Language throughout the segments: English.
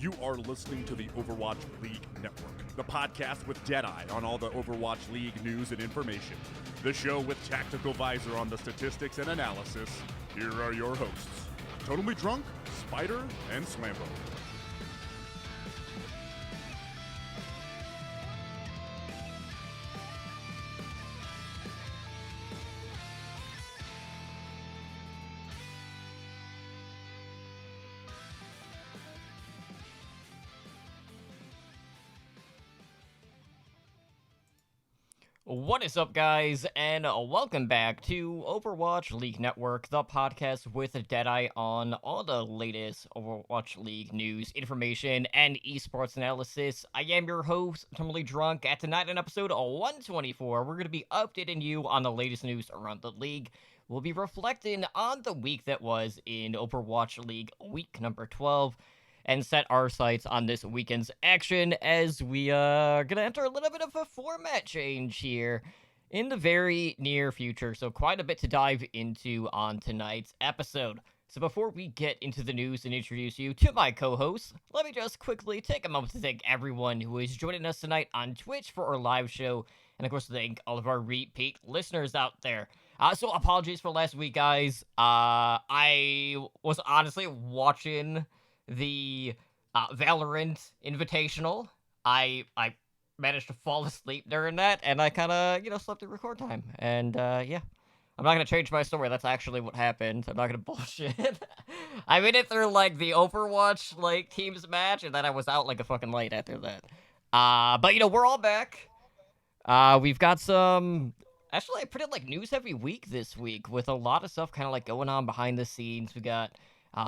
You are listening to the Overwatch League Network, the podcast with Deadeye on all the Overwatch League news and information. The show with Tactical Visor on the statistics and analysis. Here are your hosts, Totally Drunk, Spider, and Slambo. What is up, guys, and welcome back to Overwatch League Network, the podcast with Deadeye on all the latest Overwatch League news, information, and esports analysis. I am your host, Totally Drunk. At tonight on episode 124, we're going to be updating you on the latest news around the league. We'll be reflecting on the week that was in Overwatch League week number 12. And set our sights on this weekend's action as we are going to enter a little bit of a format change here in the very near future. So quite a bit to dive into on tonight's episode. So before we get into the news and introduce you to my co-hosts, let me just quickly take a moment to thank everyone who is joining us tonight on Twitch for our live show. And of course, thank all of our repeat listeners out there. So apologies for last week, guys. I was honestly watching the Valorant Invitational. I managed to fall asleep during that, and I kind of, slept through record time. And, yeah. I'm not going to change my story. That's actually what happened. I'm not going to bullshit. I made it through, the Overwatch, teams match, and then I was out like a fucking light after that. But, we're all back. We've got some... Actually, a pretty, news-heavy week this week, with a lot of stuff kind of, going on behind the scenes. We got...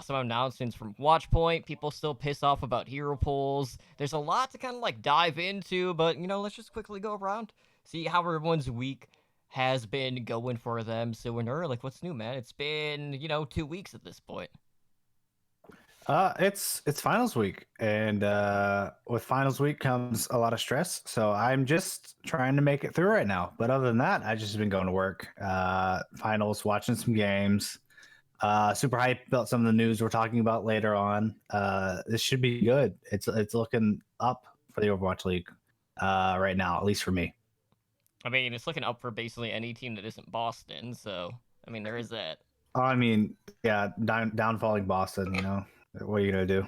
some announcements from Watchpoint. People still piss off about hero polls. There's a lot to kind of dive into, but let's just quickly go around, see how everyone's week has been going for them. So, Winner, what's new, man? It's been 2 weeks at this point. It's finals week, and with finals week comes a lot of stress. So I'm just trying to make it through right now. But other than that, I just been going to work. Finals, watching some games. Super hyped about some of the news we're talking about later on. This should be good. It's looking up for the Overwatch League right now, at least for me. I mean, it's looking up for basically any team that isn't Boston. So, I mean, there is that. Oh, I mean, yeah, downfalling Boston. What are you gonna do?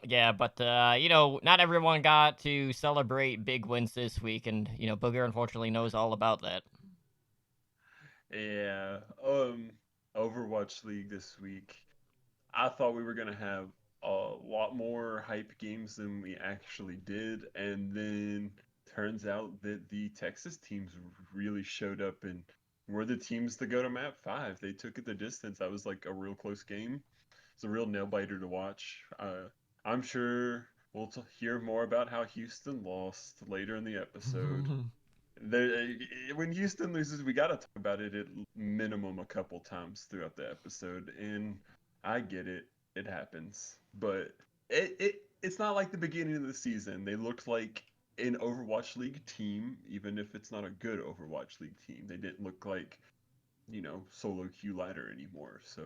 Yeah, but not everyone got to celebrate big wins this week, and Booger unfortunately knows all about that. Yeah. Overwatch League this week. I thought we were going to have a lot more hype games than we actually did, and then turns out that the Texas teams really showed up and were the teams to go to map 5. They took it the distance. That was a real close game. It's a real nail-biter to watch. I'm sure we'll hear more about how Houston lost later in the episode. When Houston loses, we gotta talk about it at minimum a couple times throughout the episode, and I get it, it happens, but it's not like the beginning of the season. They looked like an Overwatch League team, even if it's not a good Overwatch League team. They didn't look like, solo Q Lighter anymore, so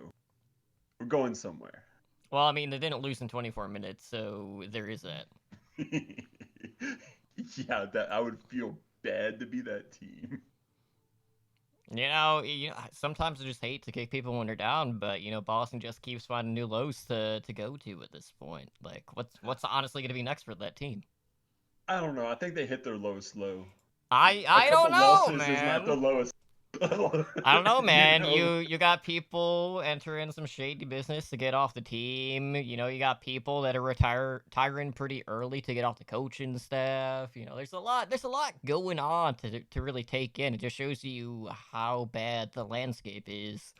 we're going somewhere. Well, I mean, they didn't lose in 24 minutes, so there is that. Yeah, that I would feel bad to be that team. Sometimes I just hate to kick people when they're down, but Boston just keeps finding new lows to go to at this point. What's honestly going to be next for that team? I don't know. I think they hit their lowest low. I don't know, man. Is not the lowest. I don't know, man. You got people entering some shady business to get off the team. You got people that are retiring pretty early to get off the coaching staff. There's a lot going on to really take in. It just shows you how bad the landscape is.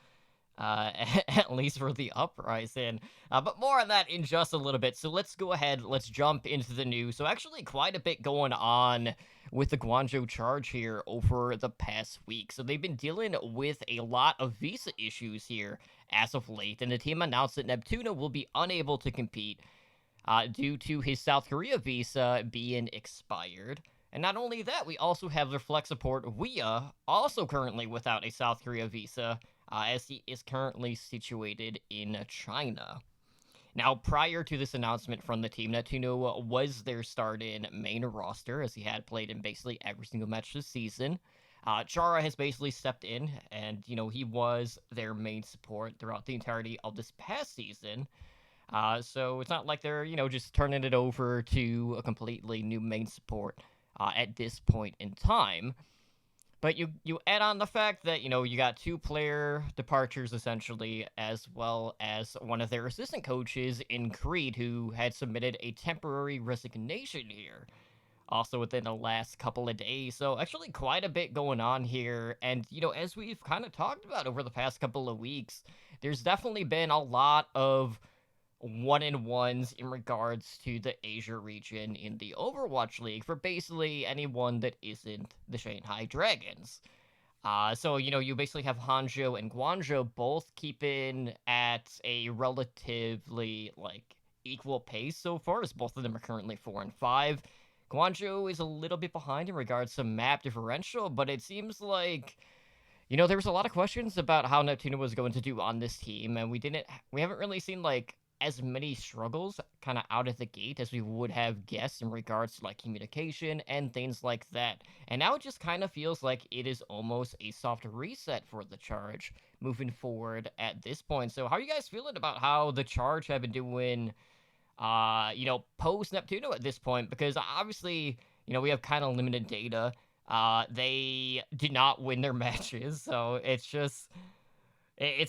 At least for the uprising. But more on that in just a little bit. So let's go ahead. Let's jump into the news. So actually quite a bit going on with the Guangzhou Charge here over the past week. So they've been dealing with a lot of visa issues here as of late. And the team announced that Neptuna will be unable to compete due to his South Korea visa being expired. And not only that, we also have their flex support, Weah, also currently without a South Korea visa, as he is currently situated in China. Now, prior to this announcement from the team, Neptuno was their starting main roster, as he had played in basically every single match this season. Chara has basically stepped in, and he was their main support throughout the entirety of this past season. So it's not like they're just turning it over to a completely new main support at this point in time. But you add on the fact that you got two player departures essentially, as well as one of their assistant coaches in Creed, who had submitted a temporary resignation here, also within the last couple of days. So actually quite a bit going on here. And as we've kind of talked about over the past couple of weeks, there's definitely been a lot of one-in-ones in regards to the Asia region in the Overwatch League for basically anyone that isn't the Shanghai Dragons. So you basically have Hanzhou and Guangzhou both keeping at a relatively equal pace so far, as both of them are currently 4-5. Guangzhou is a little bit behind in regards to map differential, but it seems like there was a lot of questions about how Neptuna was going to do on this team, and we haven't really seen as many struggles kind of out of the gate as we would have guessed in regards to communication and things like that. And now it just kind of feels like it is almost a soft reset for the Charge moving forward at this point. So how are you guys feeling about how the Charge have been doing post Neptuno at this point? Because obviously, we have kind of limited data. They did not win their matches, so it's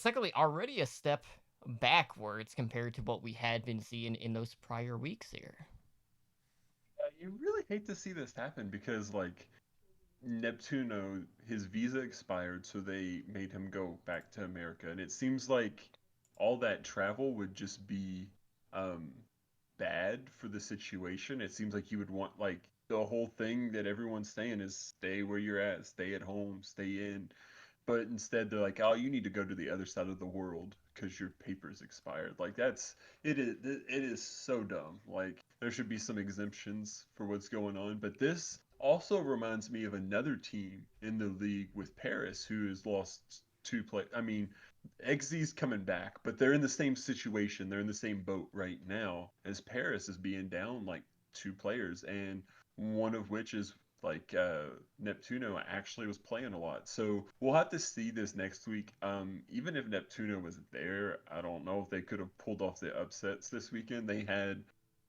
actually already a step backwards compared to what we had been seeing in those prior weeks here. You really hate to see this happen because, Neptuno, his visa expired, so they made him go back to America. And it seems like all that travel would just be um, bad for the situation. It seems like you would want, the whole thing that everyone's saying is stay where you're at, stay at home, stay in. But instead, they're like, "Oh, you need to go to the other side of the world because your paper's expired." It is so dumb. There should be some exemptions for what's going on. But this also reminds me of another team in the league with Paris who has lost two play. I mean, XZ's coming back, but they're in the same situation. They're in the same boat right now as Paris is being down two players, and one of which is Neptuno actually was playing a lot. So we'll have to see this next week. Even if Neptuno was there, I don't know if they could have pulled off the upsets this weekend. They had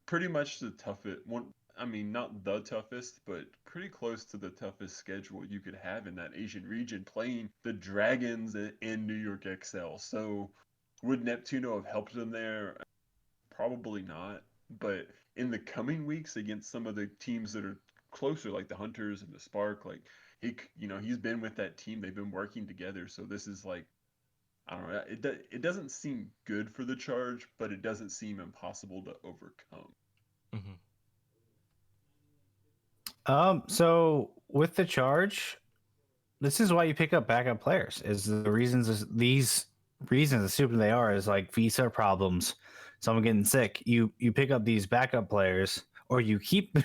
pretty much the toughest one. I mean, not the toughest, but pretty close to the toughest schedule you could have in that Asian region, playing the Dragons and New York XL. So would Neptuno have helped them there? Probably not. But in the coming weeks against some of the teams that are closer, like the Hunters and the Spark, he's been with that team. They've been working together. So this is I don't know. It doesn't seem good for the Charge, but it doesn't seem impossible to overcome. Mm-hmm. So with the Charge, this is why you pick up backup players. Is the reasons these reasons, as stupid they are, is visa problems, someone getting sick. You pick up these backup players, or you keep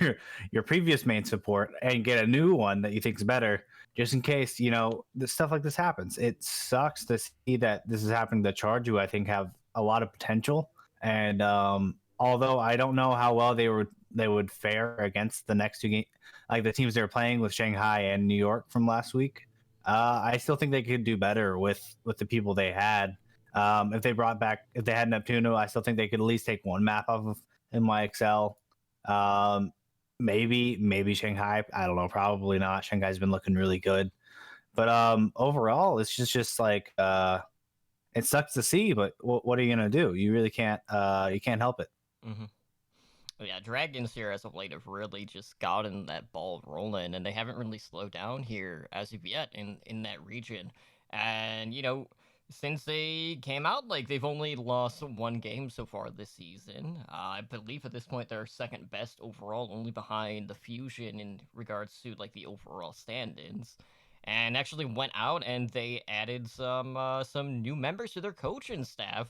your previous main support and get a new one that you think is better, just in case stuff like this happens. It sucks to see that this is happening to Charge, who I think have a lot of potential. And although I don't know how well they would fare against the next two games, like the teams they were playing with Shanghai and New York from last week. I still think they could do better with the people they had. If they had Neptuno, I still think they could at least take one map off of NYXL. Maybe Shanghai. I don't know. Probably not. Shanghai's been looking really good, but overall, it's just it sucks to see. But what are you gonna do? You really can't. You can't help it. Mm-hmm. Yeah, Dragons here as of late have really just gotten that ball rolling, and they haven't really slowed down here as of yet in that region. And since they came out, they've only lost one game so far this season. I believe at this point they're second best overall, only behind the Fusion in regards to the overall standings. And actually went out and they added some new members to their coaching staff.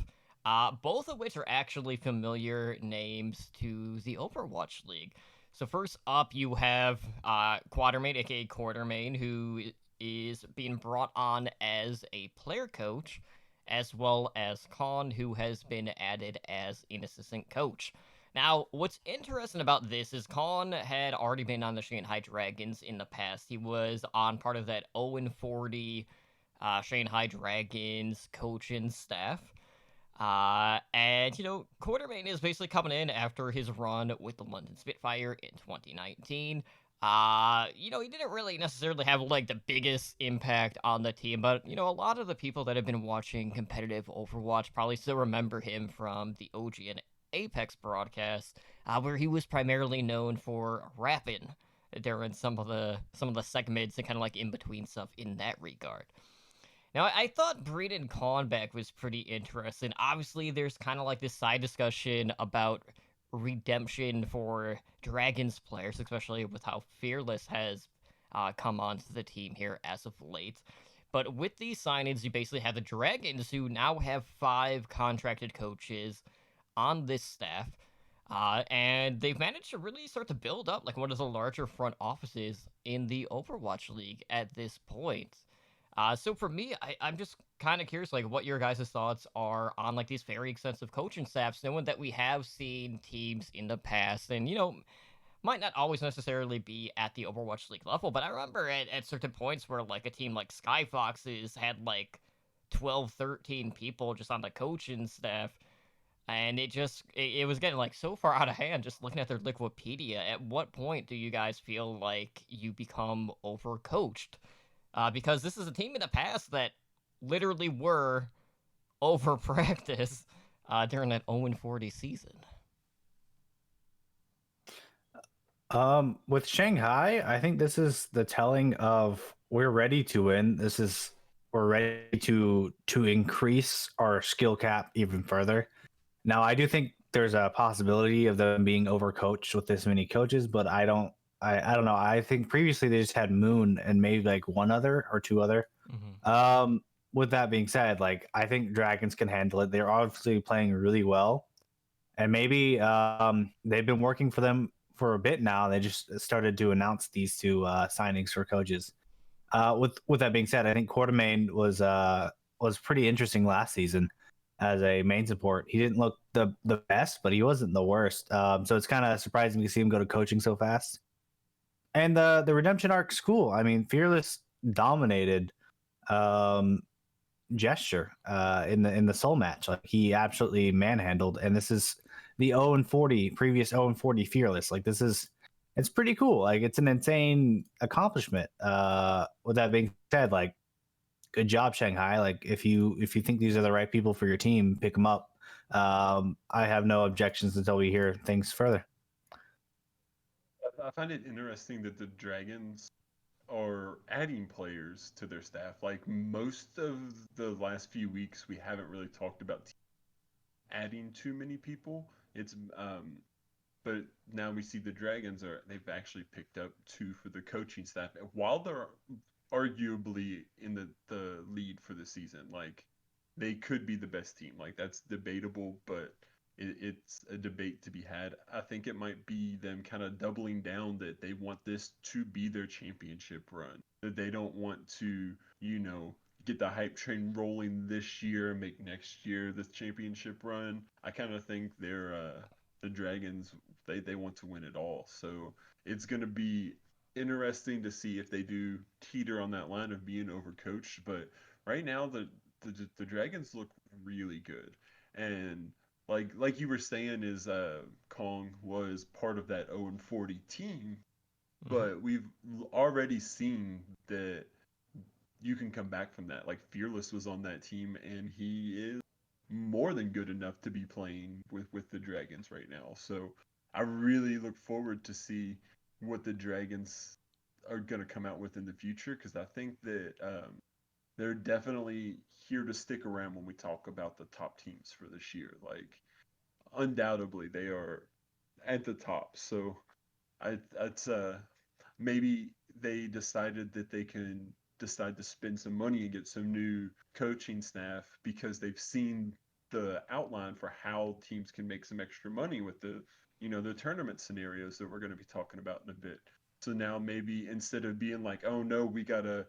Both of which are actually familiar names to the Overwatch League. So first up, you have Quatermain, aka Quartermain, who is being brought on as a player coach, as well as Khan, who has been added as an assistant coach. Now, what's interesting about this is Khan had already been on the Shanghai Dragons in the past. He was on part of that 0-40 Shanghai Dragons coaching staff. Quartermain is basically coming in after his run with the London Spitfire in 2019. He didn't really necessarily have like the biggest impact on the team, but a lot of the people that have been watching competitive Overwatch probably still remember him from the OG and Apex broadcast, where he was primarily known for rapping during some of the segments and kind of like in between stuff in that regard. Now, I thought Braden Conbeck was pretty interesting. Obviously, there's kind of like this side discussion about redemption for Dragons players, especially with how Fearless has come onto the team here as of late. But with these signings, you basically have the Dragons, who now have 5 contracted coaches on this staff. And they've managed to really start to build up like one of the larger front offices in the Overwatch League at this point. So for me, I'm just kind of curious, like, what your guys' thoughts are on like these very extensive coaching staffs, knowing that we have seen teams in the past, and might not always necessarily be at the Overwatch League level, but I remember at certain points where like a team like Skyfoxes had like 12, 13 people just on the coaching staff, and it was getting like so far out of hand just looking at their Wikipedia. At what point do you guys feel like you become overcoached? Because this is a team in the past that literally were over practice during that 0-40 season. With Shanghai, I think this is the telling of we're ready to win. We're ready to increase our skill cap even further. Now, I do think there's a possibility of them being overcoached with this many coaches, but I don't know. I think previously they just had Moon and maybe like one other or two other. With that being said, like I think Dragons can handle it. They're obviously playing really well, and maybe they've been working for them for a bit now. They just started to announce these 2 signings for coaches. With that being said, I think Quartermain was pretty interesting last season as a main support. He didn't look the best, but he wasn't the worst. So it's kind of surprising to see him go to coaching so fast. And the redemption arc's cool. I mean, Fearless dominated Gesture in the Soul match. Like he absolutely manhandled, and this is the 0-40 previous 0-40 Fearless. Like it's pretty cool. Like it's an insane accomplishment. With that being said, like good job Shanghai. Like if you think these are the right people for your team, pick them up. I have no objections until we hear things further. I find it interesting that the Dragons are adding players to their staff. Like most of the last few weeks, we haven't really talked about adding too many people. But now we see the Dragons they've actually picked up 2 for the coaching staff while they're arguably in the lead for the season. Like they could be the best team. Like that's debatable, but it's a debate to be had. I think it might be them kind of doubling down that they want this to be their championship run. That they don't want to, get the hype train rolling this year and make next year the championship run. I kind of think the Dragons, they want to win it all. So it's going to be interesting to see if they do teeter on that line of being overcoached. But right now, the Dragons look really good. And like you were saying, is Kong was part of that 0-40 team, but we've already seen that you can come back from that. Like Fearless was on that team, and he is more than good enough to be playing with the Dragons right now. So I really look forward to see what the Dragons are going to come out with in the future, because I think that they're definitely here to stick around when we talk about the top teams for this year. Like undoubtedly they are at the top. So it's maybe they decided that they can decide to spend some money and get some new coaching staff because they've seen the outline for how teams can make some extra money with the tournament scenarios that we're going to be talking about in a bit. So now maybe instead of being like, oh no, we gotta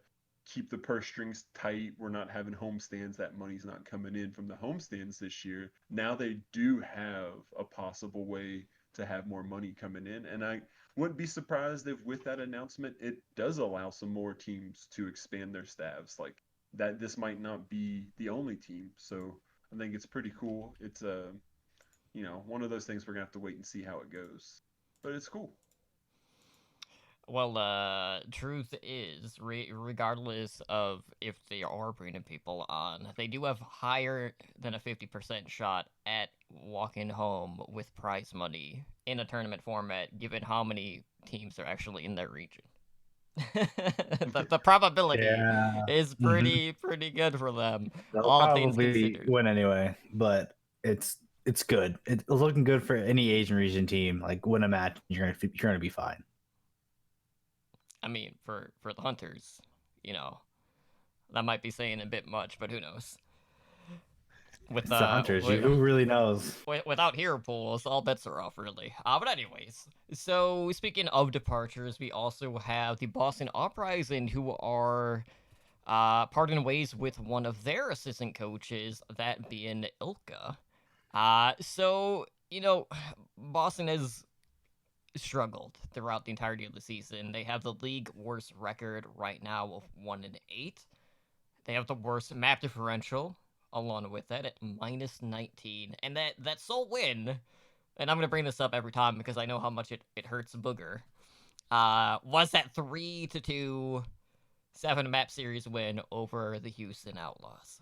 keep the purse strings tight. We're not having homestands. That money's not coming in from the homestands this year. Now they do have a possible way to have more money coming in. And I wouldn't be surprised if with that announcement, it does allow some more teams to expand their staffs. Like that, this might not be the only team. So I think it's pretty cool. It's one of those things we're gonna have to wait and see how it goes. But it's cool. Well, truth is, regardless of if they are bringing people on, they do have higher than a 50% shot at walking home with prize money in a tournament format, given how many teams are actually in that region. the probability Yeah. is Mhm. pretty good for them, They'll all things probably considered. win anyway, but it's good. It's looking good for any Asian region team. Like win a match, you're gonna be fine. I mean, for the hunters, you know, that might be saying a bit much, but who knows? With It's the hunters. Who really knows? without hero pools, all bets are off, really. But anyways, so speaking of departures, we also have the Boston Uprising, who are parting ways with one of their assistant coaches, that being Ilka. So Boston has struggled throughout the entirety of the season. They have the league worst record right now of 1-8. They have the worst map differential along with that at -19. And that sole win, and I'm gonna bring this up every time because I know how much it hurts Booger, was that 3-2 7 map series win over the Houston Outlaws.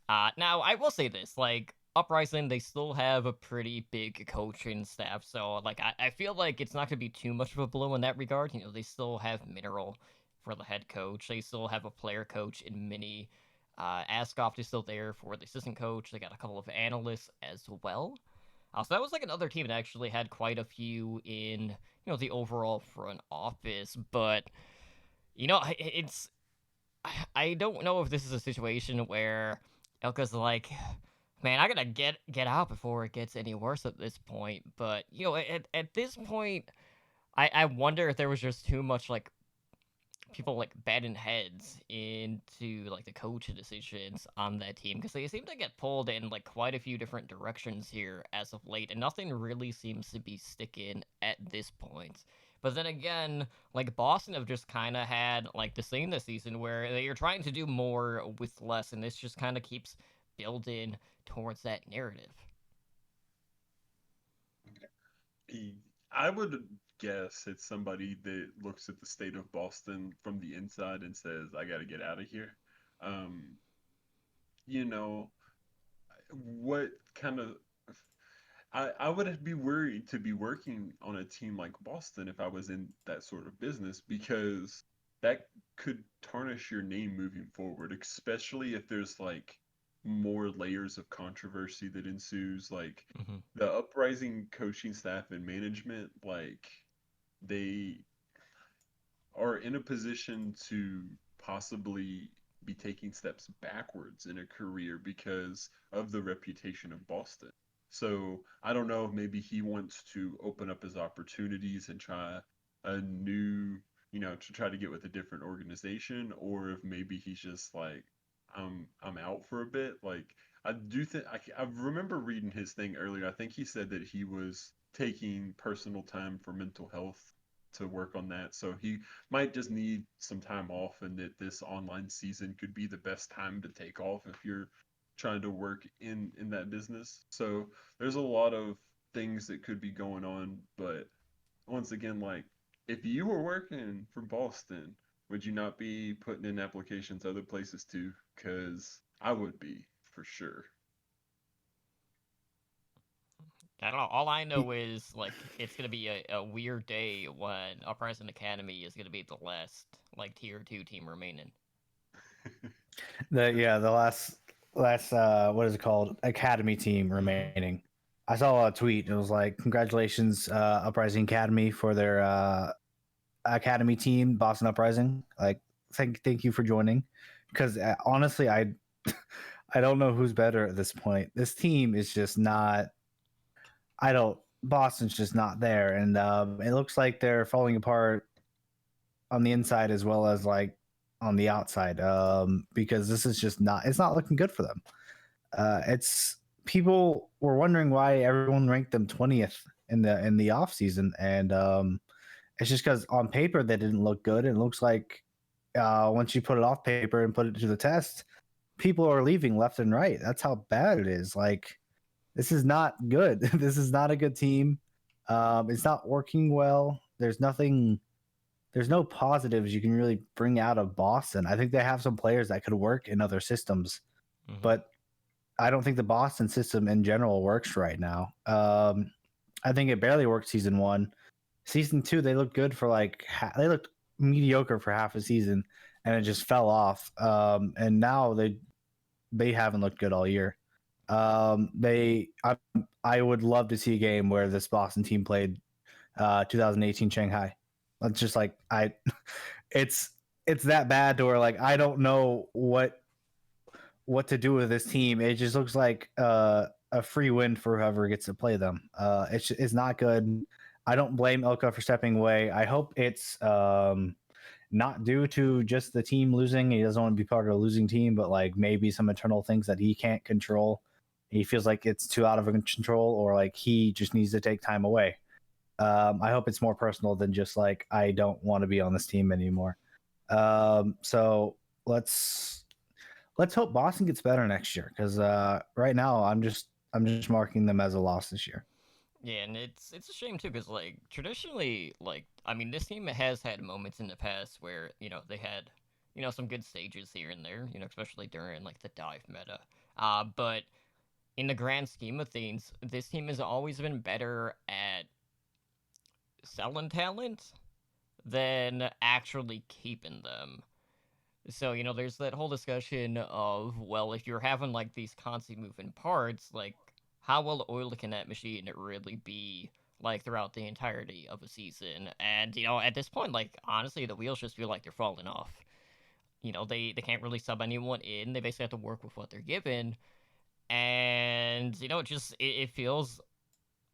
Now I will say this, like Uprising, they still have a pretty big coaching staff, so like I feel like it's not gonna be too much of a blow in that regard. They still have Mineral for the head coach. They still have a player coach in Mini. Askoff is still there for the assistant coach. They got a couple of analysts as well. So that was like another team that actually had quite a few in the overall front office. But it's I don't know if this is a situation where Elka's like, man, I gotta get out before it gets any worse at this point. But at this point, I wonder if there was just too much like people like batting heads into like the coach decisions on that team, because they seem to get pulled in like quite a few different directions here as of late, and nothing really seems to be sticking at this point. But then again, like Boston have just kind of had like the same this season where they are trying to do more with less, and this just kind of keeps building towards that narrative. I would guess it's somebody that looks at the state of Boston from the inside and says, "I got to get out of here." Um, you know, what kind of I would be worried to be working on a team like Boston if I was in that sort of business, because that could tarnish your name moving forward, especially if there's like more layers of controversy that ensues. Like Mm-hmm. the uprising coaching staff and management, like they are in a position to possibly be taking steps backwards in a career because of the reputation of Boston. So I don't know if maybe he wants to open up his opportunities and try a new, to try to get with a different organization, or if maybe he's just like, I'm out for a bit. Like I do think I remember reading his thing earlier. I think he said that he was taking personal time for mental health to work on that. So he might just need some time off, and that this online season could be the best time to take off if you're trying to work in that business. So there's a lot of things that could be going on, but once again, like if you were working for Boston, would you not be putting in applications other places too? Because I would be for sure. I don't know. All I know is like it's gonna be a weird day when Uprising Academy is gonna be the last like tier 2 team remaining. The last what is it called, academy team remaining. I saw a tweet. It was like, congratulations, Uprising Academy, for their academy team, Boston Uprising. Like, thank you for joining. Because honestly, I don't know who's better at this point. This team is just not. I don't. Boston's just not there, and it looks like they're falling apart on the inside as well as like on the outside, because this is just not. It's not looking good for them. It's people were wondering why everyone ranked them 20th in the off season, and it's just because on paper they didn't look good. And it looks like once you put it off paper and put it to the test, people are leaving left and right. That's how bad it is. Like, this is not good. This is not a good team. It's not working well. There's nothing. There's no positives you can really bring out of Boston. I think they have some players that could work in other systems, but I don't think the Boston system in general works right now. I think it barely worked season 1. Season 2, they looked good for like they looked mediocre for half a season, and it just fell off. And now they haven't looked good all year. I would love to see a game where this Boston team played 2018 Shanghai. It's just like it's that bad to where like I don't know what to do with this team. It just looks like a free win for whoever gets to play them. It's not good. I don't blame Ilka for stepping away. I hope it's not due to just the team losing. He doesn't want to be part of a losing team, but like maybe some internal things that he can't control. He feels like it's too out of control, or like he just needs to take time away. I hope it's more personal than just like I don't want to be on this team anymore. So let's hope Boston gets better next year, because right now I'm just marking them as a loss this year. Yeah, and it's a shame too, because like traditionally, like I mean, this team has had moments in the past where they had some good stages here and there, especially during like the dive meta. But in the grand scheme of things, this team has always been better at selling talent than actually keeping them. So, there's that whole discussion of, well, if you're having like these constant moving parts, like how well oiled can that machine really be like throughout the entirety of a season? And, at this point, like honestly, the wheels just feel like they're falling off. They can't really sub anyone in. They basically have to work with what they're given. And, it feels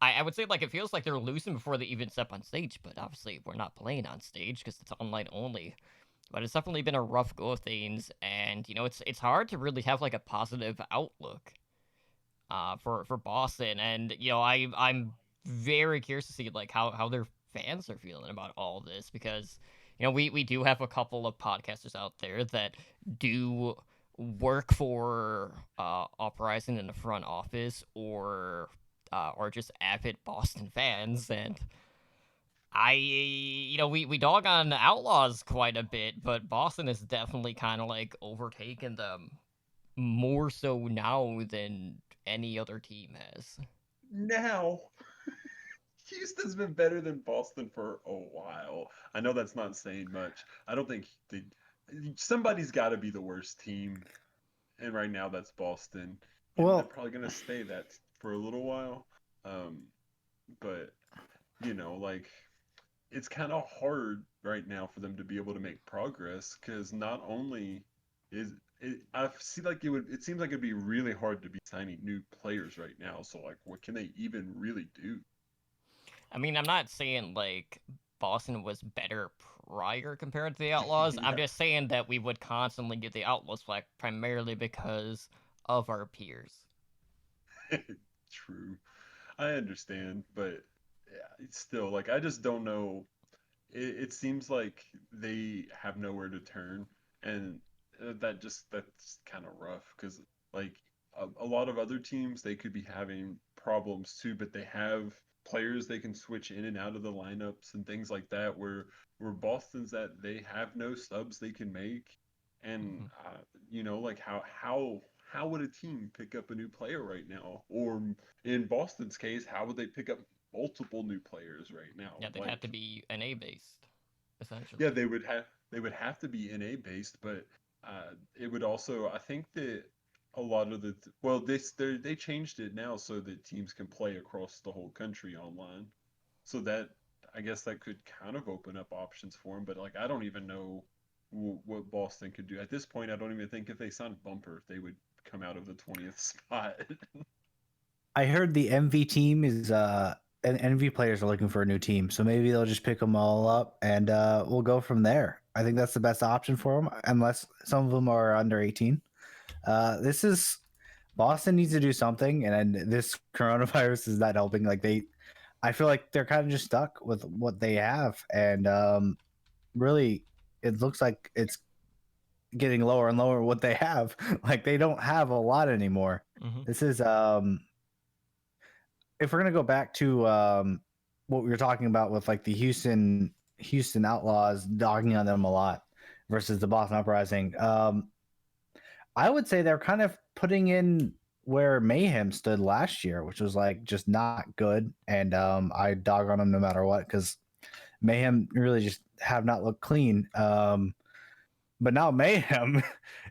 I would say like it feels like they're losing before they even step on stage, but obviously we're not playing on stage because it's online only. But it's definitely been a rough go of things, and it's hard to really have like a positive outlook for Boston. And I'm very curious to see like how their fans are feeling about all this, because we do have a couple of podcasters out there that do work for Uprising in the front office, or just avid Boston fans. And we dog on Outlaws quite a bit, but Boston has definitely kind of like overtaken them more so now than any other team has. Now, Houston's been better than Boston for a while. I know that's not saying much. I don't think somebody's got to be the worst team, and right now that's Boston. And Well, they're probably gonna stay that for a little while. But like it's kind of hard right now for them to be able to make progress, because not only is it, I see like it seems like it'd be really hard to be signing new players right now. So like, what can they even really do? I mean, I'm not saying like Boston was better prior compared to the Outlaws. I'm Yeah, just saying that we would constantly get the Outlaws flag primarily because of our peers. true. I understand, but yeah, it's still like I just don't know. It seems like they have nowhere to turn, and that's kind of rough, because like a lot of other teams they could be having problems too, but they have players they can switch in and out of the lineups and things like that. Where Boston's that they have no subs they can make, and Mhm. like how would a team pick up a new player right now, or in Boston's case, how would they pick up multiple new players right now? Yeah, they'd have to Like, be NA based, yeah, essentially. they would have to be NA based, but it would also, I think that a lot of well, they changed it now so that teams can play across the whole country online. So that, I guess that could kind of open up options for them. But like I don't even know what Boston could do at this point. I don't even think if they signed Bumper they would come out of the 20th spot. I heard the MV team and NV players are looking for a new team, so maybe they'll just pick them all up and we'll go from there. I think that's the best option for them, unless some of them are under 18. This is Boston needs to do something, and this coronavirus is not helping. I feel like they're kind of just stuck with what they have, and really, it looks like it's getting lower and lower what they have. Like they don't have a lot anymore. Mm-hmm. This is if we're gonna go back to what we were talking about with like the Houston Outlaws dogging on them a lot versus the Boston Uprising. I would say they're kind of putting in where Mayhem stood last year, which was like just not good, and I dog on them no matter what because Mayhem really just have not looked clean. But now Mayhem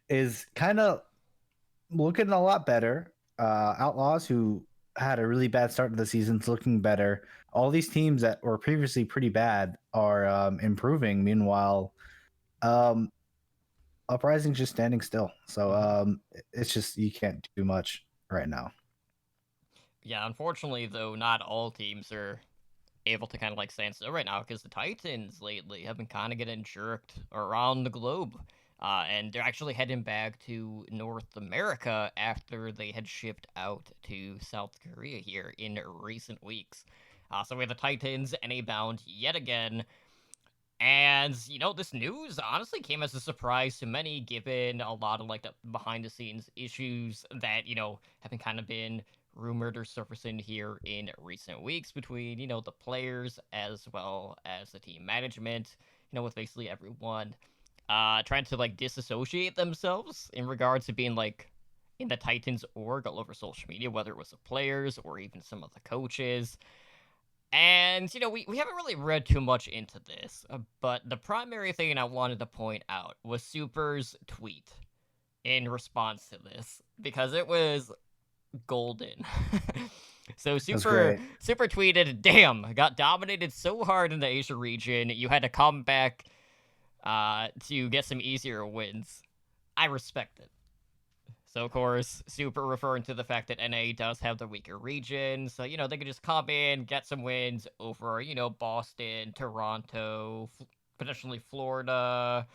is kind of looking a lot better. Outlaws, who had a really bad start to the season, is looking better. All these teams that were previously pretty bad are improving. Meanwhile, um, Uprising's just standing still. So it's just you can't do much right now. Yeah, unfortunately, though, not all teams are able to kind of like stand still right now because the Titans lately have been kind of getting jerked around the globe. And they're actually heading back to North America after they had shipped out to South Korea here in recent weeks. So we have the Titans NA bound yet again. And, this news honestly came as a surprise to many, given a lot of like the behind the scenes issues that, have been rumored or surfacing here in recent weeks between, the players as well as the team management, with basically everyone trying to like disassociate themselves in regards to being like in the Titans org all over social media, whether it was the players or even some of the coaches. And, we haven't really read too much into this, but the primary thing I wanted to point out was Super's tweet in response to this, because it was golden. So Super tweeted, "Damn, got dominated so hard in the Asia region, you had to come back to get some easier wins. I respect it." So, of course, Super referring to the fact that NA does have the weaker region. So, they could just come in, get some wins over, Boston, Toronto, potentially Florida,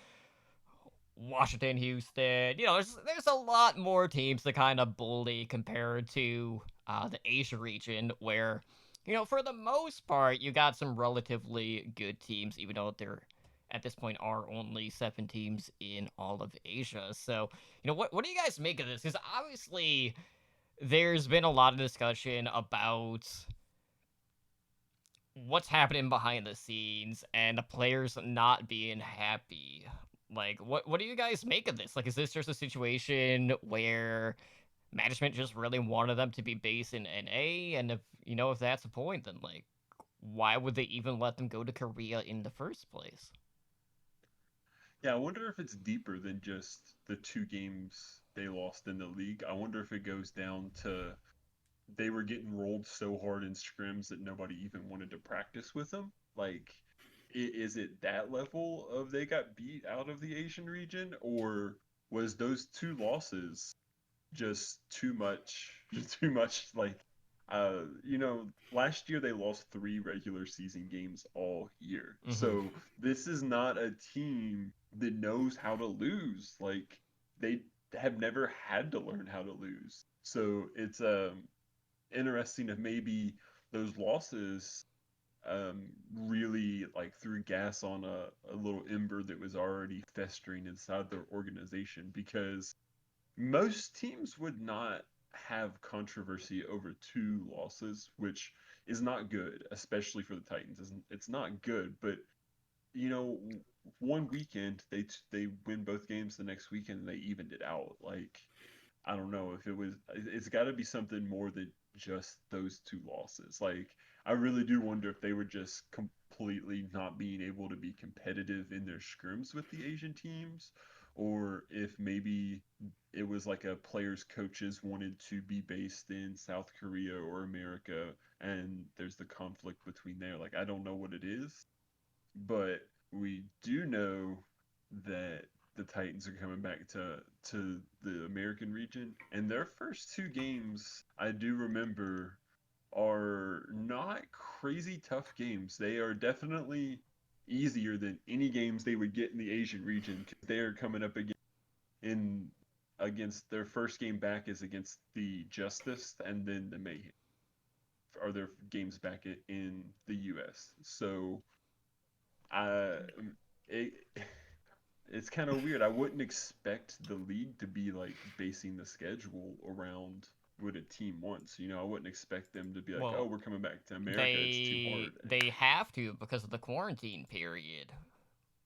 Washington, Houston. There's a lot more teams to kind of bully compared to the Asia region where, for the most part, you got some relatively good teams, even though there at this point are only 7 teams in all of Asia. So, what do you guys make of this? Because obviously, there's been a lot of discussion about what's happening behind the scenes and the players not being happy. Like, what do you guys make of this? Like, is this just a situation where management just really wanted them to be based in NA? And if that's the point, then, like, why would they even let them go to Korea in the first place? Yeah, I wonder if it's deeper than just the 2 games they lost in the league. I wonder if it goes down to they were getting rolled so hard in scrims that nobody even wanted to practice with them. Like, is it that level of they got beat out of the Asian region, or was those 2 losses just too much? Too much. Like, last year they lost 3 regular season games all year. Mm-hmm. So this is not a team that knows how to lose. Like, they have never had to learn how to lose. So it's interesting if maybe those losses really like threw gas on a little ember that was already festering inside their organization, because most teams would not have controversy over 2 losses, which is not good, especially for the Titans. It's not good, but you know, one weekend they win both games, the next weekend they evened it out. Like, I don't know if it was. It's got to be something more than just those 2 losses. Like, I really do wonder if they were just completely not being able to be competitive in their scrims with the Asian teams, or if maybe it was like a players' coaches wanted to be based in South Korea or America, and there's the conflict between there. Like, I don't know what it is, but we do know that the Titans are coming back to the American region, and their first 2 games I do remember are not crazy tough games. They are definitely easier than any games they would get in the Asian region because they are coming up against their first game back is against the Justice and then the Mayhem are their games back in the U.S. So I it, it's kind of weird. I wouldn't expect the league to be like basing the schedule around what a team wants. You know, I wouldn't expect them to be like, "Oh, Well, we're coming back to America. It's too hard." they have to because of the quarantine period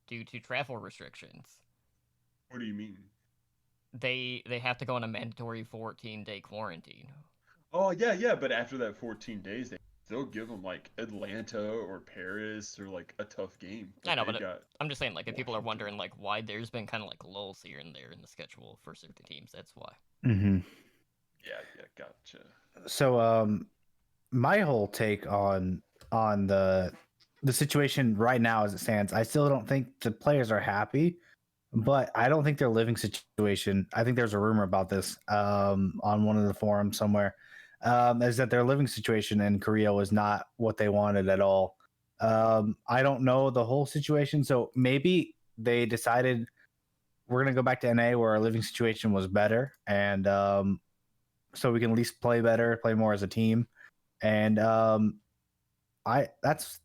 due to travel restrictions. What do you mean? They have to go on a mandatory 14-day quarantine. Oh yeah, yeah. But after that 14 days, they still give them like Atlanta or Paris or like a tough game. I But know, they've but got I'm just saying, like, if people are Washington. wondering, like, why there's been kind of like lulls here and there in the schedule for certain teams, that's why. Mm-hmm. Yeah, yeah, gotcha. So, my whole take on the situation right now as it stands, I still don't think the players are happy, but I don't think their living situation. I think there's a rumor about this on one of the forums somewhere. Is that their living situation in Korea was not what they wanted at all. I don't know the whole situation, so maybe they decided we're gonna go back to NA where our living situation was better, and so we can at least play better, play more as a team. And I that's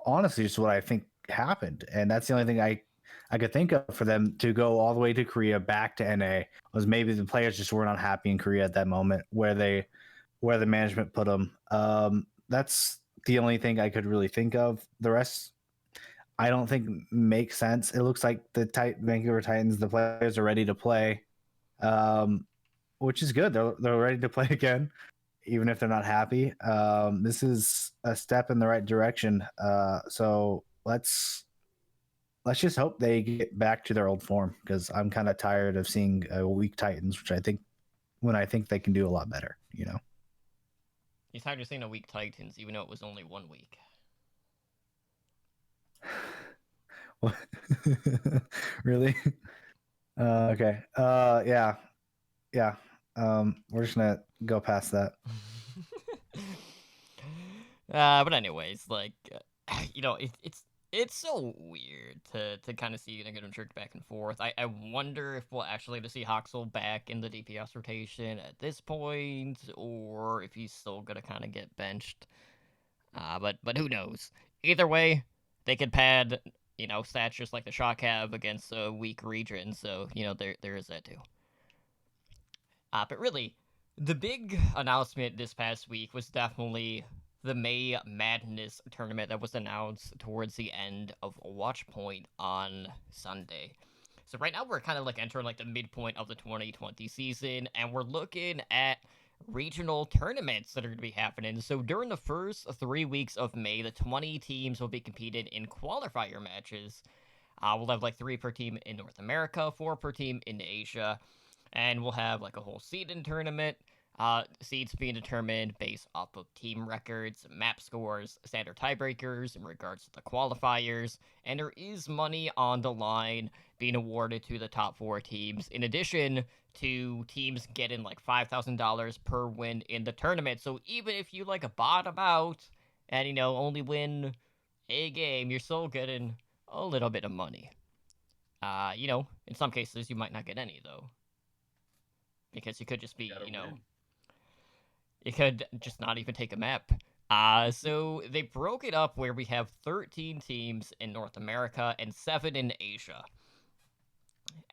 honestly just what I think happened, and that's the only thing I could think of for them to go all the way to Korea back to NA was maybe the players just were not happy in Korea at that moment where the management put them. That's the only thing I could really think of. The rest I don't think makes sense. It looks like the Vancouver Titans, the players are ready to play, which is good. They're ready to play again, even if they're not happy. This is a step in the right direction. So let's just hope they get back to their old form because I'm kind of tired of seeing weak Titans, which I think they can do a lot better. You know. He's tired of seeing a weak Titans, even though it was only 1 week. Really? Okay. Yeah. Yeah. We're just gonna go past that. But anyways, like, you know, it's so weird to kind of see Negative Church back and forth. I wonder if we'll actually get to see Hoxel back in the DPS rotation at this point, or if he's still gonna kind of get benched. But who knows? Either way, they could pad, you know, stats just like the Shock have against a weak region. So you know, there is that too. But really, the big announcement this past week was definitely the May Madness tournament that was announced towards the end of Watchpoint on Sunday. So right now we're kind of like entering like the midpoint of the 2020 season, and we're looking at regional tournaments that are going to be happening. So during the first 3 weeks of May, the 20 teams will be competed in qualifier matches. We'll have like 3 per team in North America, 4 per team in Asia, and we'll have like a whole seed-in tournament. Seeds being determined based off of team records, map scores, standard tiebreakers in regards to the qualifiers, and there is money on the line being awarded to the top 4 teams, in addition to teams getting like $5,000 per win in the tournament. So even if you like a bottom out and, you know, only win a game, you're still getting a little bit of money. You know, in some cases you might not get any though, because you could just be, Gotta you know, win. it could just not even take a map. So they broke it up where we have 13 teams in North America and 7 in Asia.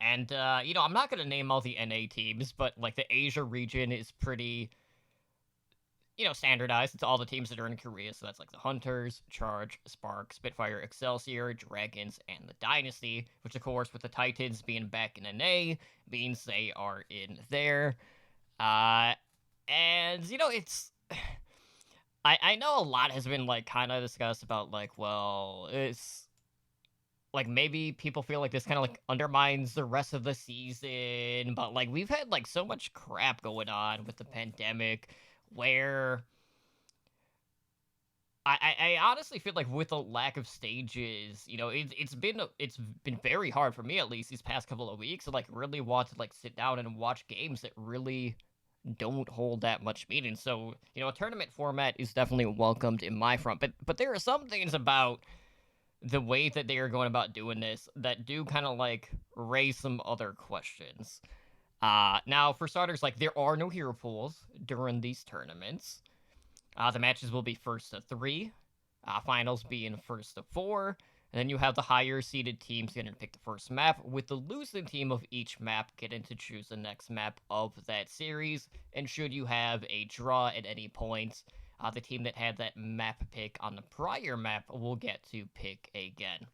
And, you know, I'm not going to name all the NA teams, but, like, the Asia region is pretty, you know, standardized. It's all the teams that are in Korea. So that's, like, the Hunters, Charge, Spark, Spitfire, Excelsior, Dragons, and the Dynasty, which, of course, with the Titans being back in NA, means they are in there. And, you know, it's... I know a lot has been, like, kind of discussed about, like, well, it's... like, maybe people feel like this kind of, like, undermines the rest of the season, but, like, we've had, like, so much crap going on with the pandemic, where... I honestly feel like with the lack of stages, you know, it's been very hard for me, at least these past couple of weeks, to like really want to like sit down and watch games that really don't hold that much meaning. So, a tournament format is definitely welcomed in my front. But there are some things about the way that they are going about doing this that do kind of like raise some other questions. Now, for starters, like there are no hero pools during these tournaments. The matches will be first to three, finals being first to four, and then you have the higher seeded teams getting to pick the first map, with the losing team of each map getting to choose the next map of that series. And should you have a draw at any point, the team that had that map pick on the prior map will get to pick again.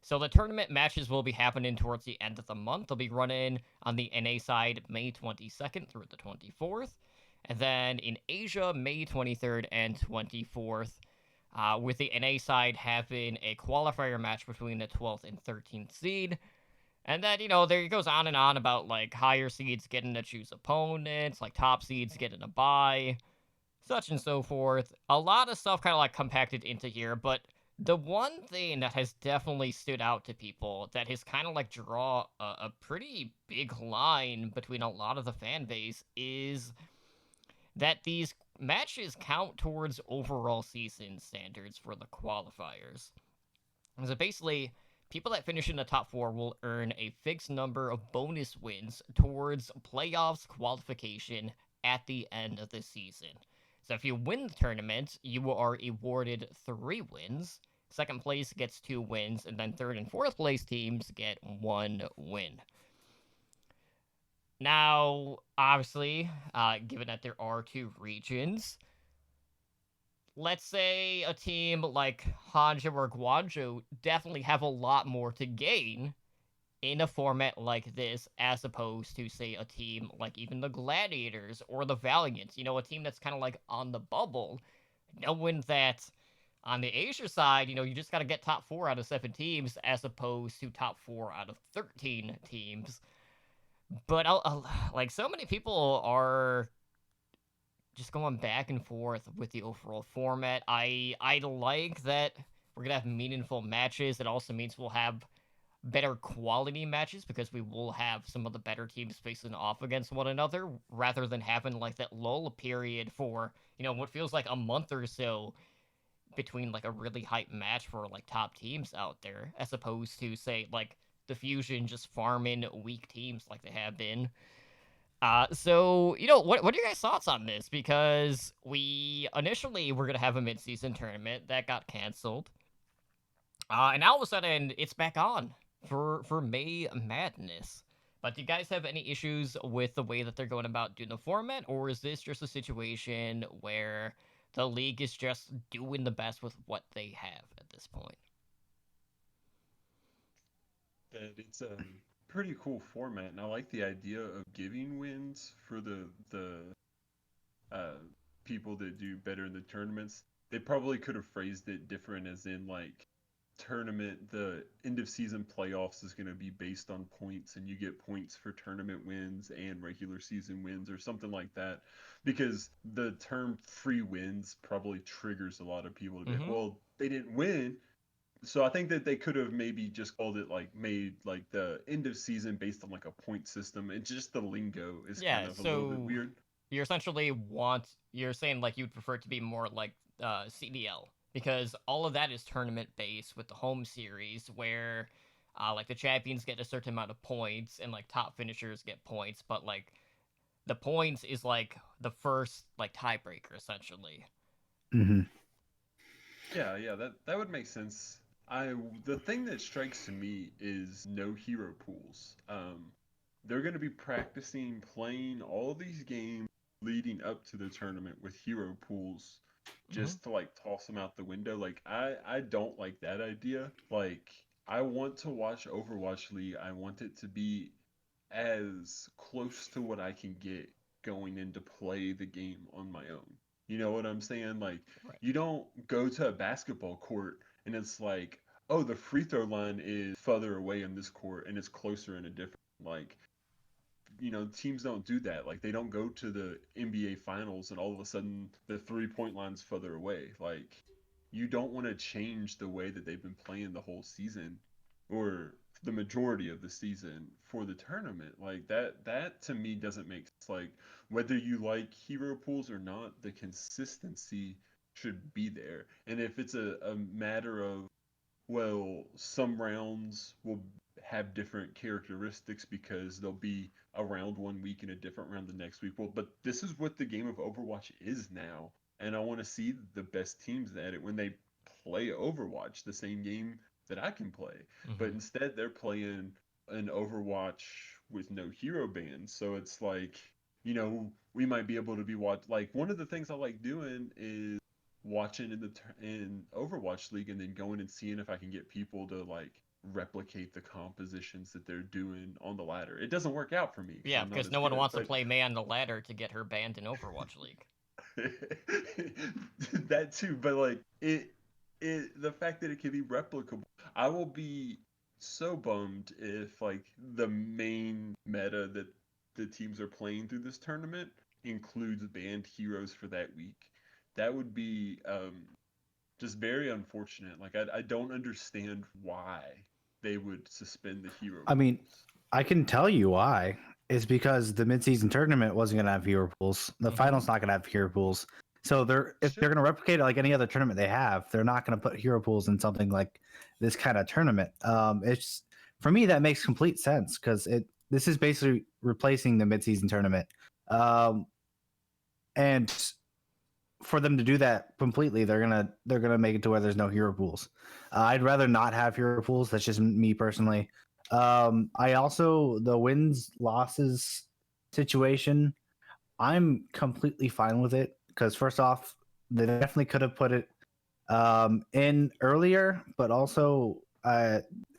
So the tournament matches will be happening towards the end of the month. They'll be running on the NA side May 22nd through the 24th. And then in Asia, May 23rd and 24th, with the NA side having a qualifier match between the 12th and 13th seed. And then, there it goes on and on about like higher seeds getting to choose opponents, like top seeds getting a bye, such and so forth. A lot of stuff kind of like compacted into here, but the one thing that has definitely stood out to people that has kind of like draw a pretty big line between a lot of the fan base is that these matches count towards overall season standards for the qualifiers. So basically, people that finish in the top four will earn a fixed number of bonus wins towards playoffs qualification at the end of the season. So if you win the tournament, you are awarded 3 wins. Second place gets 2 wins, and then third and fourth place teams get 1 win. Now, obviously, given that there are 2 regions, let's say a team like Hanja or Guangzhou definitely have a lot more to gain in a format like this as opposed to, say, a team like even the Gladiators or the Valiants, a team that's kind of like on the bubble, knowing that on the Asia side, you just got to get top 4 out of 7 teams as opposed to top 4 out of 13 teams. But like so many people are just going back and forth with the overall format. I like that we're gonna have meaningful matches. It also means we'll have better quality matches because we will have some of the better teams facing off against one another rather than having like that lull period for what feels like a month or so between like a really hype match for like top teams out there, as opposed to say like the Fusion just farming weak teams like they have been. So what are your guys' thoughts on this? Because we initially were gonna have a mid-season tournament that got canceled, and now all of a sudden it's back on for May Madness. But do you guys have any issues with the way that they're going about doing the format, or is this just a situation where the league is just doing the best with what they have at this point? That it's a pretty cool format, and I like the idea of giving wins for the uh, people that do better in the tournaments. They probably could have phrased it different, as in like the end of season playoffs is going to be based on points, and you get points for tournament wins and regular season wins, or something like that. Because the term free wins probably triggers a lot of people to be like, Mm-hmm. well, they didn't win, so I think that they could have maybe just called it like made like the end of season based on like a point system. And just the lingo is kind Yeah. of a little bit So weird. you're saying like you'd prefer it to be more like CDL, because all of that is tournament based with the home series where like the champions get a certain amount of points and like top finishers get points, but like the points is like the first like tiebreaker essentially. Hmm. Yeah, yeah, that would make sense. The thing that strikes me is no hero pools. They're going to be practicing playing all these games leading up to the tournament with hero pools, Mm-hmm. just to like toss them out the window. Like I don't like that idea. Like I want to watch Overwatch League. I want it to be as close to what I can get going in to play the game on my own. You know what I'm saying? Like, Right. you don't go to a basketball court and it's like, oh, the free throw line is further away on this court and it's closer in a different. Like, teams don't do that. Like, they don't go to the NBA finals and all of a sudden the 3-point line's further away. Like, you don't want to change the way that they've been playing the whole season or the majority of the season for the tournament. Like that to me doesn't make sense. Like whether you like hero pools or not, the consistency should be there. And if it's a matter of, well, some rounds will have different characteristics because they'll be a round one week and a different round the next week. Well, but this is what the game of Overwatch is now. And I want to see the best teams at it when they play Overwatch, the same game that I can play. But instead, they're playing an Overwatch with no hero bans. So it's like, we might be able to be like one of the things I like doing is watching in Overwatch League and then going and seeing if I can get people to like replicate the compositions that they're doing on the ladder. It doesn't work out for me. Yeah, I'm not because as no one good, wants to but play May on the ladder to get her banned in Overwatch League. that too. But like the fact that it can be replicable, I will be so bummed if like the main meta that the teams are playing through this tournament includes banned heroes for that week. That would be just very unfortunate. Like I don't understand why they would suspend the hero I mean, rules. I can tell you why. It's because the midseason tournament wasn't going to have hero pools. The finals not going to have hero pools. So if they're going to replicate it like any other tournament they have, they're not going to put hero pools in something like this kind of tournament. It's for me that makes complete sense because this is basically replacing the midseason tournament, and for them to do that completely, they're gonna make it to where there's no hero pools. I'd rather not have hero pools. That's just me personally. I also the wins losses situation. I'm completely fine with it because first off, they definitely could have put it in earlier, but also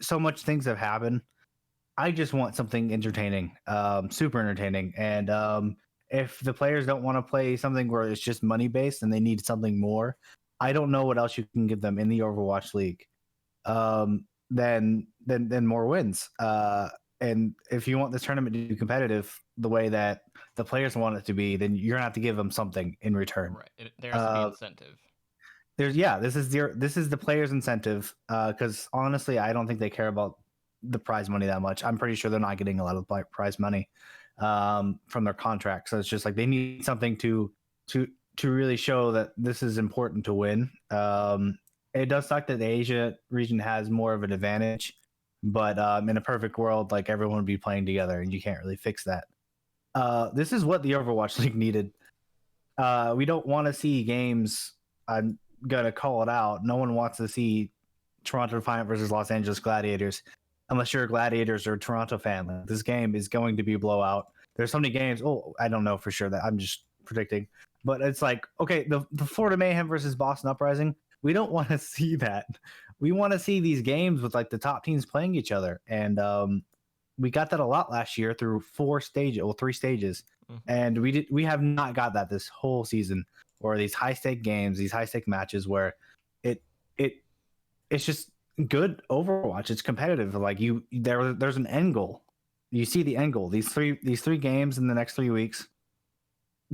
so much things have happened. I just want something entertaining, super entertaining, and if the players don't want to play something where it's just money based and they need something more, I don't know what else you can give them in the Overwatch League. Then more wins. And if you want this tournament to be competitive the way that the players want it to be, then you're gonna have to give them something in return. Right. There has to be incentive. This is the players' incentive. Because honestly, I don't think they care about the prize money that much. I'm pretty sure they're not getting a lot of prize money from their contract. So it's just like they need something to really show that this is important to win. It does suck that the Asia region has more of an advantage, but in a perfect world, like everyone would be playing together, and you can't really fix that. This is what the Overwatch League needed. We don't want to see games. I'm gonna call it out. No one wants to see Toronto Defiant versus Los Angeles Gladiators, unless you're a Gladiators or a Toronto fan. Like, this game is going to be a blowout. There's so many games. Oh, I don't know for sure that I'm just predicting, but it's like, okay, the Florida Mayhem versus Boston Uprising. We don't want to see that. We want to see these games with like the top teams playing each other, and we got that a lot last year through 3 stages, and we have not got that this whole season. Or these high stake games, these high stake matches where it's just good Overwatch. It's competitive. Like there's an end goal. You see the end goal. These three games in the next 3 weeks.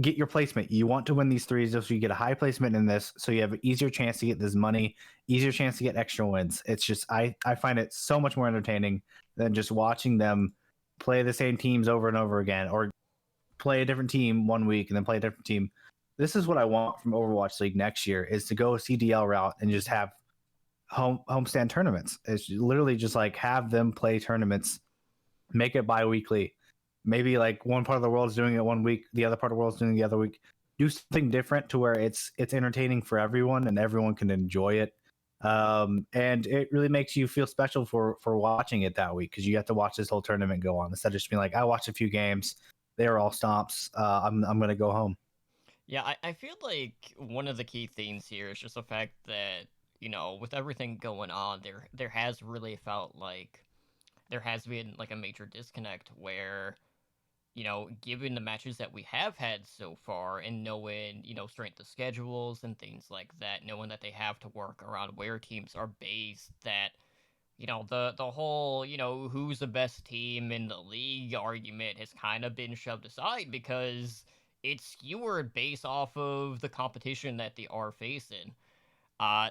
Get your placement. You want to win these 3 so you get a high placement in this, so you have an easier chance to get this money, easier chance to get extra wins. It's just I find it so much more entertaining than just watching them play the same teams over and over again, or play a different team one week and then play a different team. This is what I want from Overwatch League next year: is to go a CDL route and just have homestand tournaments. It's literally just like have them play tournaments, make it bi-weekly. Maybe like one part of the world is doing it one week, the other part of the world is doing it the other week. Do something different to where it's entertaining for everyone and everyone can enjoy it. And it really makes you feel special for watching it that week because you have to watch this whole tournament go on instead of just being like, I watched a few games, they were all stomps. I'm gonna go home. Yeah, I feel like one of the key themes here is just the fact that, with everything going on, there has really felt like there has been like a major disconnect where, given the matches that we have had so far and knowing, strength of schedules and things like that, knowing that they have to work around where teams are based, that, the whole, who's the best team in the league argument has kind of been shoved aside because it's skewered based off of the competition that they are facing.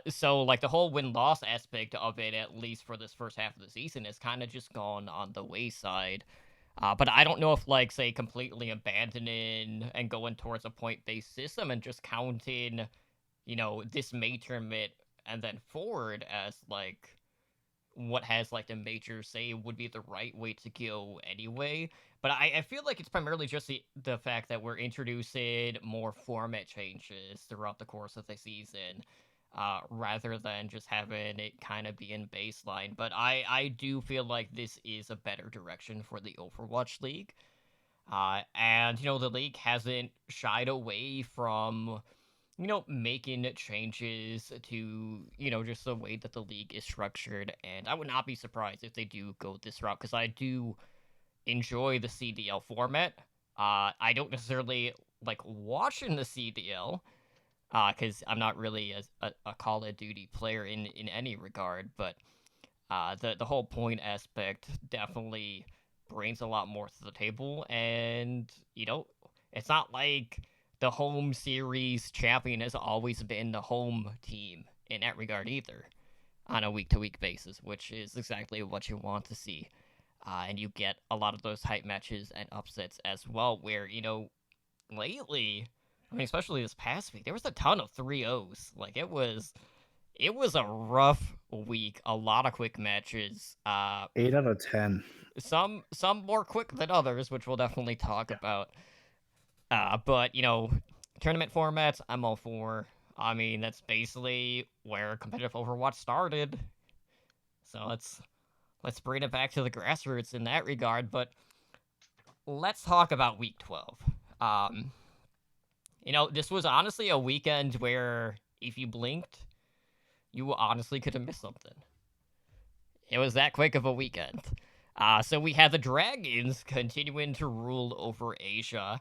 So like the whole win-loss aspect of it, at least for this first half of the season, has kind of just gone on the wayside. But I don't know if, like, say, completely abandoning and going towards a point-based system and just counting, this May tournament and then forward as, like, what has, like, the major say would be the right way to go anyway. But I feel like it's primarily just the fact that we're introducing more format changes throughout the course of the season. Rather than just having it kind of be in baseline. But I do feel like this is a better direction for the Overwatch League. And, the league hasn't shied away from, making changes to, just the way that the league is structured. And I would not be surprised if they do go this route, because I do enjoy the CDL format. I don't necessarily like watching the CDL, because I'm not really a Call of Duty player in any regard, but the whole point aspect definitely brings a lot more to the table, and it's not like the home series champion has always been the home team in that regard either, on a week-to-week basis, which is exactly what you want to see. And you get a lot of those hype matches and upsets as well, where, lately, I mean, especially this past week, there was a ton of 3-0s. Like, it was a rough week. A lot of quick matches. 8 out of 10. Some more quick than others, which we'll definitely talk about. But tournament formats, I'm all for. I mean, that's basically where competitive Overwatch started. So let's bring it back to the grassroots in that regard. But let's talk about week 12. This was honestly a weekend where if you blinked, you honestly could have missed something. It was that quick of a weekend. So we had the Dragons continuing to rule over Asia.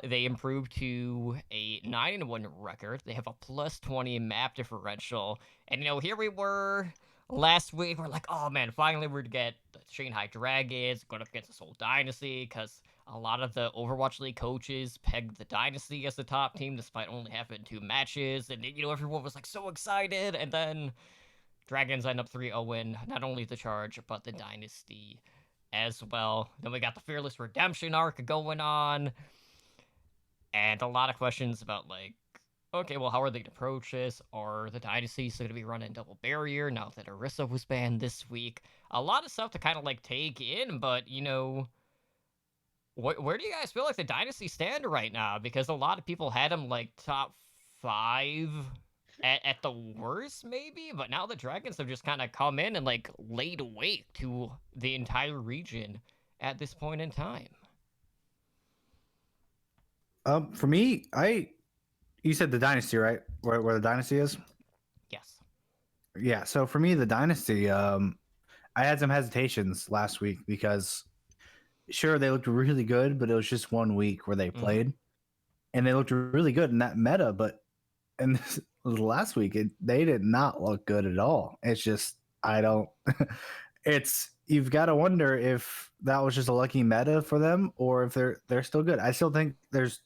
They improved to a 9-1 record. They have a plus 20 map differential. And, here we were last week. We're like, oh man, finally we're to get the Shanghai Dragons going up against the Seoul Dynasty, because a lot of the Overwatch League coaches pegged the Dynasty as the top team despite only having 2 matches. And, everyone was like so excited. And then Dragons end up 3-0, not only the Charge, but the Dynasty as well. Then we got the Fearless Redemption arc going on. And a lot of questions about, like, okay, well, how are they going to approach this? Are the Dynasties going to be running double barrier now that Orisa was banned this week? A lot of stuff to kind of, like, take in, but, where do you guys feel like the Dynasty stand right now? Because a lot of people had them, like, top 5 at the worst, maybe? But now the Dragons have just kind of come in and, like, laid waste to the entire region at this point in time. For me, you said the Dynasty, right? Where the Dynasty is? Yes. Yeah. So for me, the Dynasty, I had some hesitations last week because, sure, they looked really good, but it was just 1 week where they played, and they looked really good in that meta. But in this last week, they did not look good at all. It's just you've got to wonder if that was just a lucky meta for them, or if they're still good. I still think there's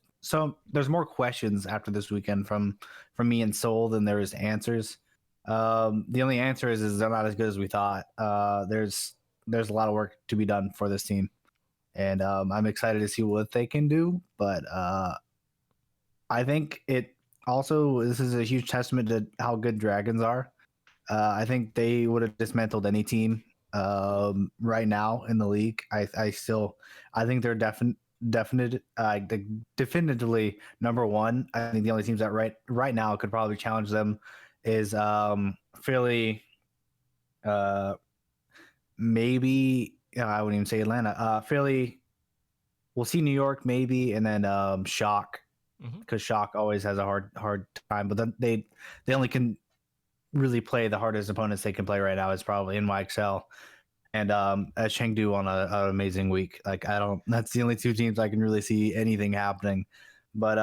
more questions after this weekend from me and Soul than there is answers. The only answer is they're not as good as we thought. There's a lot of work to be done for this team, and I'm excited to see what they can do. But I think this is a huge testament to how good Dragons are. I think they would have dismantled any team right now in the league. I think they're definitively number one. I think the only teams that right now could probably challenge them is Philly, maybe I wouldn't even say Atlanta. Philly, we'll see New York maybe, and then Shock, because Shock always has a hard time. But then they only can really play the hardest opponents they can play right now is probably NYXL and Chengdu on an amazing week. Like that's the only 2 teams I can really see anything happening. But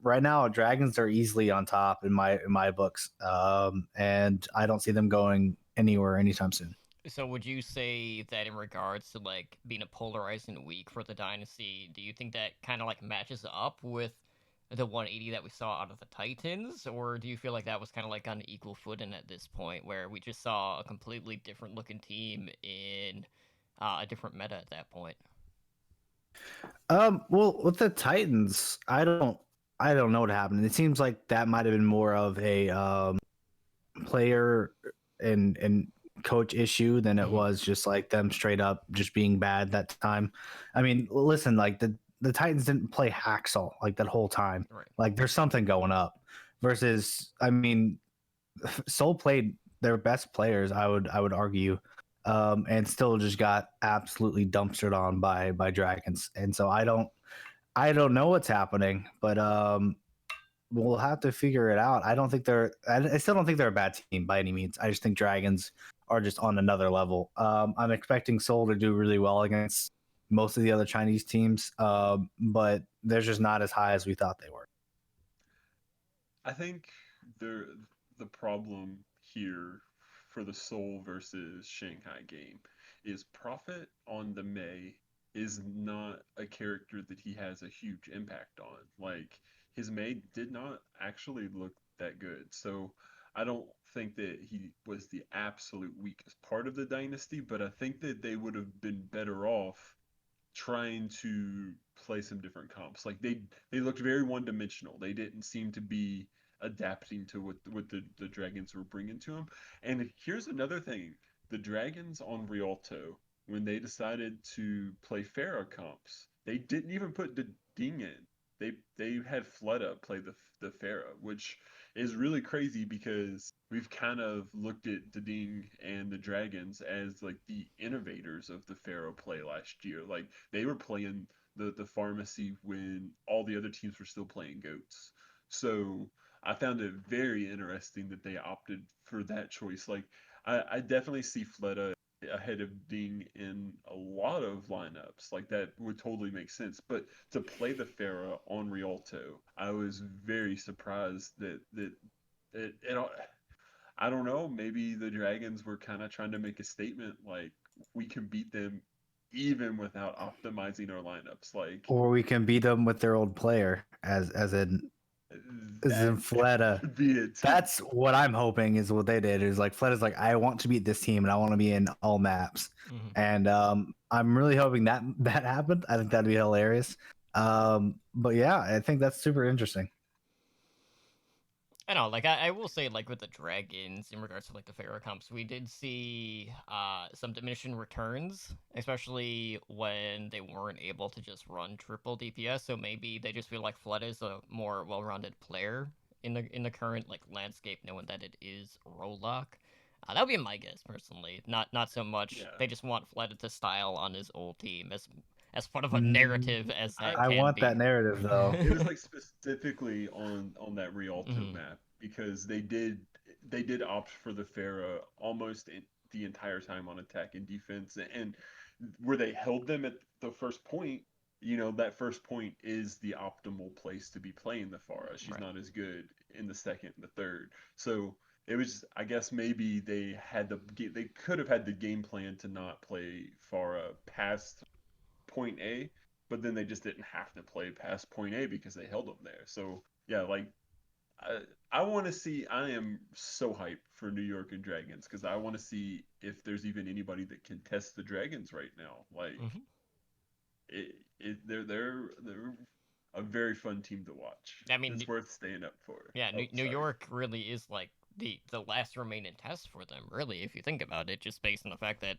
right now, Dragons are easily on top in my books, and I don't see them going anywhere anytime soon. So would you say that in regards to, like, being a polarizing week for the Dynasty, do you think that kind of, like, matches up with the 180 that we saw out of the Titans, or do you feel like that was kind of like on an equal footing at this point, where we just saw a completely different looking team in a different meta at that point? Well, with the Titans, I don't know what happened. It seems like that might have been more of a player and coach issue than it was just like them straight up just being bad that time. I mean, listen, like the Titans didn't play Hacksaw like that whole time. Right. Like there's something going up. Versus, I mean, Seoul played their best players, I would argue, and still just got absolutely dumpstered on by Dragons. And so I don't know what's happening, but we'll have to figure it out. I don't think I still don't think they're a bad team by any means. I just think Dragons are just on another level. I'm expecting Seoul to do really well against most of the other Chinese teams, but they're just not as high as we thought they were. I think the problem here for the Seoul versus Shanghai game is Prophet on the Mei is not a character that he has a huge impact on. Like his Mei did not actually look that good. So I don't think that he was the absolute weakest part of the dynasty, but I think that they would have been better off trying to play some different comps. Like they looked very one dimensional. They didn't seem to be adapting to what the dragons were bringing to them. And here's another thing: the dragons on Rialto, when they decided to play Pharaoh comps, they didn't even put the Ding in. They had Fleta play the Pharaoh, which is really crazy because we've kind of looked at the Ding and the Dragons as like the innovators of the Pharaoh play last year. Like they were playing the pharmacy when all the other teams were still playing goats. So I found it very interesting that they opted for that choice. Like I definitely see Fleta ahead of Ding in a lot of lineups. Like that would totally make sense. But to play the Pharaoh on Rialto, I was very surprised that it I don't know, maybe the Dragons were kind of trying to make a statement like we can beat them even without optimizing our lineups. Like Or we can beat them with their old player, as in that Fleta. could be it too. That's what I'm hoping is what they did. Is like Fleta's like, I want to beat this team and I want to be in all maps. And I'm really hoping that that happened. I think that'd be hilarious. But yeah, I think that's super interesting. I know, like I will say, like with the dragons, in regards to like the Pharaoh comps, we did see some diminishing returns, especially when they weren't able to just run triple DPS. So maybe they just feel like Flood is a more well-rounded player in the current like landscape, knowing that it is Rollock. That would be my guess personally. Not so much Yeah. they just want Flood to style on his old team as part of a Mm, narrative as that I can want be. that narrative though. It was like specifically on that Rialto Mhm. map because they did opt for the Pharaoh almost the entire time on attack and defense, and where they held them at the first point. That first point is the optimal place to be playing the Farah. She's Right. not as good in the second and the third. So it was, I guess maybe they could have had the game plan to not play Farah past point A, but then they just didn't have to play past point A because they held them there. So yeah, like I, I want to see. I am so hyped for New York and Dragons because I want to see if there's even anybody that can test the Dragons right now. Like Mhm. they're a very fun team to watch. I mean, It's worth staying up for. yeah, Oh, New sorry. York really is like the last remaining test for them, really, if you think about it, just based on the fact that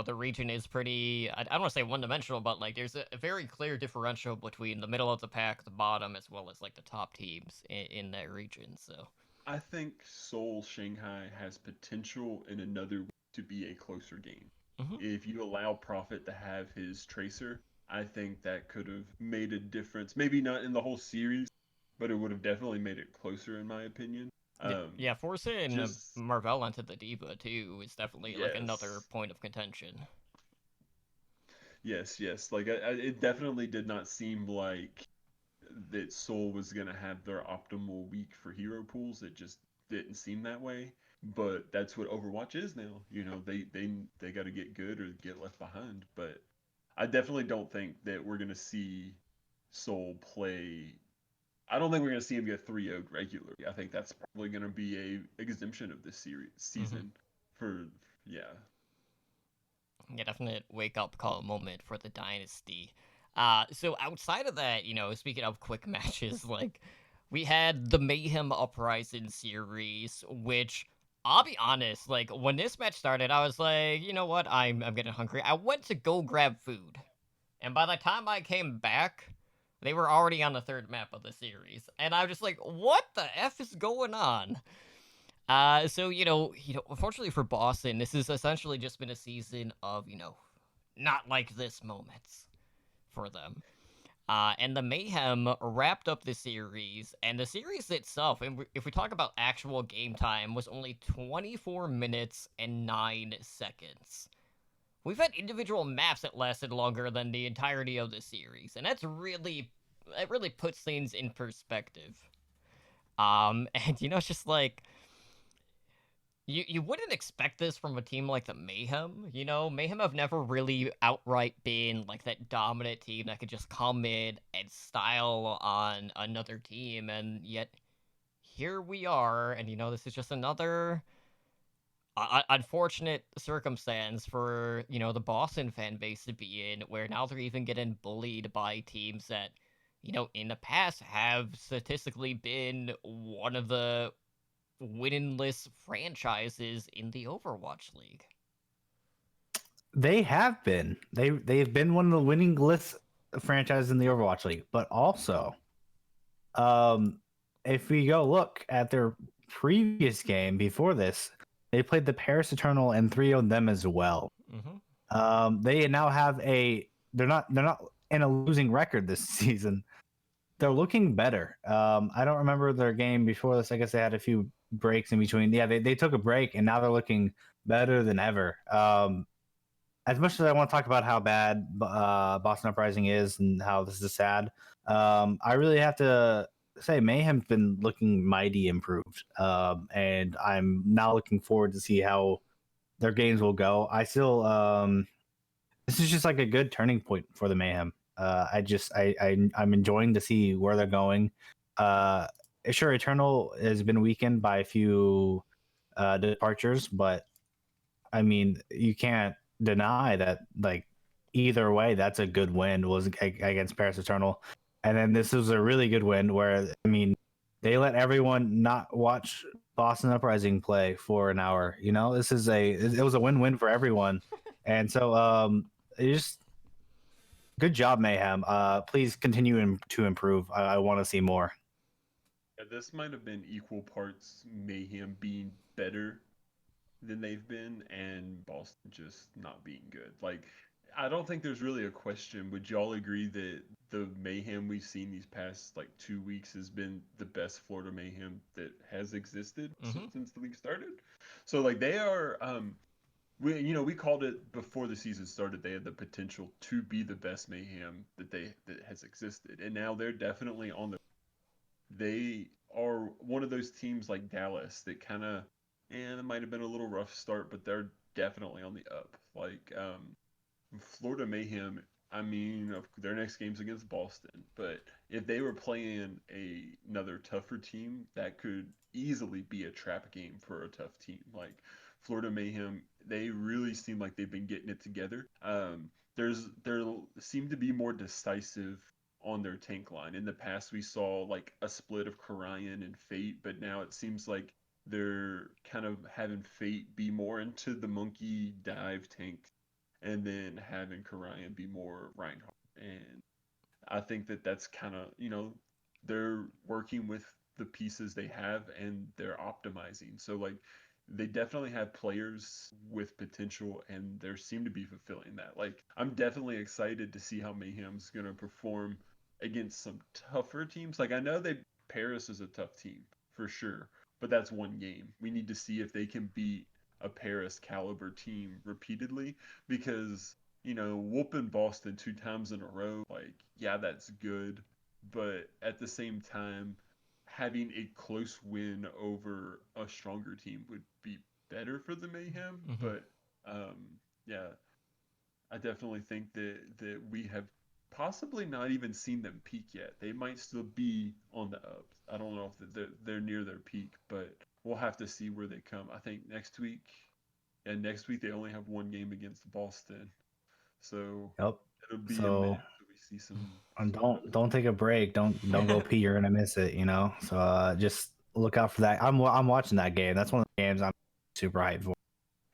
the region is pretty. I don't want to say one dimensional, but like there's a very clear differential between the middle of the pack, the bottom, as well as like the top teams in that region. So. I think Seoul Shanghai has potential in another week to be a closer game. Mhm. If you allow Prophet to have his tracer, I think that could have made a difference. Maybe not in the whole series, but it would have definitely made it closer, in my opinion. Yeah, forcing Just Marvel onto the Diva too is definitely like another yes, point of contention. yes, yes. Like it definitely did not seem like that Seoul was gonna have their optimal week for hero pools. It just didn't seem that way. But that's what Overwatch is now. They got to get good or get left behind. But I definitely don't think that we're gonna see Seoul play I don't think we're going to see him get 3-0'd regularly. I think that's probably going to be a exemption of this season for yeah. Yeah, definite wake up call moment for the dynasty. So outside of that, speaking of quick matches, like we had the Mayhem Uprising series, which I'll be honest, like when this match started, I was like, you know what, I'm getting hungry. I went to go grab food, and by the time I came back, they were already on the third map of the series, and I was just like, what the f is going on? So unfortunately for Boston, this has essentially just been a season of not like this moments for them. And the Mayhem wrapped up the series, and the series itself, and if we talk about actual game time, was only 24 minutes and 9 seconds. We've had individual maps that lasted longer than the entirety of the series, and that really puts things in perspective. And it's just like you wouldn't expect this from a team like the Mayhem. Mayhem have never really outright been like that dominant team that could just come in and style on another team, and yet here we are, and this is just another unfortunate circumstance for the Boston fan base to be in, where now they're even getting bullied by teams that in the past have statistically been one of the winless franchises in the Overwatch League. They have been. They've been one of the winning list franchises in the Overwatch League, but also, if we go look at their previous game before this, they played the Paris Eternal and 3-0'd them as well. They now have they're not in a losing record this season. They're looking better. I don't remember their game before this. I guess they had a few breaks in between. Yeah, they took a break and now they're looking better than ever. As much as I want to talk about how bad Boston Uprising is and how this is sad, I really have to say Mayhem's been looking mighty improved, and I'm now looking forward to see how their games will go. I still, this is just like a good turning point for the Mayhem. I'm enjoying to see where they're going. Sure, Eternal has been weakened by a few departures, but I mean, you can't deny that, like, either way, that's a good win was against Paris Eternal. And then this was a really good win where, I mean, they let everyone not watch Boston Uprising play for an hour. It was a win-win for everyone. And so, it just good job, Mayhem. Please continue to improve. I want to see more. Yeah, this might have been equal parts Mayhem being better than they've been and Boston just not being good. Like, I don't think there's really a question. Would y'all agree that the Mayhem we've seen these past like 2 weeks has been the best Florida Mayhem that has existed since the league started? So like they are, we called it before the season started. They had the potential to be the best Mayhem that has existed, and now they're definitely on the. They are one of those teams like Dallas that kind of, and it might have been a little rough start, but they're definitely on the up. Like Florida Mayhem, I mean, their next game's against Boston, but if they were playing another tougher team, that could easily be a trap game for a tough team. Like Florida Mayhem, they really seem like they've been getting it together. There seem to be more decisive on their tank line. In the past, we saw like a split of Karian and Fate, but now it seems like they're kind of having Fate be more into the monkey dive tank and then having Karian be more Reinhardt. And I think that that's kind of, they're working with the pieces they have and they're optimizing. So, like, they definitely have players with potential and they seem to be fulfilling that. Like, I'm definitely excited to see how Mayhem's going to perform against some tougher teams. Like, I know Paris is a tough team for sure, but that's one game. We need to see if they can beat a Paris caliber team repeatedly because whooping Boston 2 times in a row, like, yeah, that's good. But at the same time, having a close win over a stronger team would be better for the Mayhem. But yeah, I definitely think that we have possibly not even seen them peak yet. They might still be on the up. I don't know if they're near their peak, but we'll have to see where they come. I think next week, and next week they only have one game against Boston, so Yep. it'll be a So minute till we see some. and some don't take a break. Don't go pee. You're gonna miss it. So just look out for that. I'm watching that game. That's one of the games I'm super hyped for,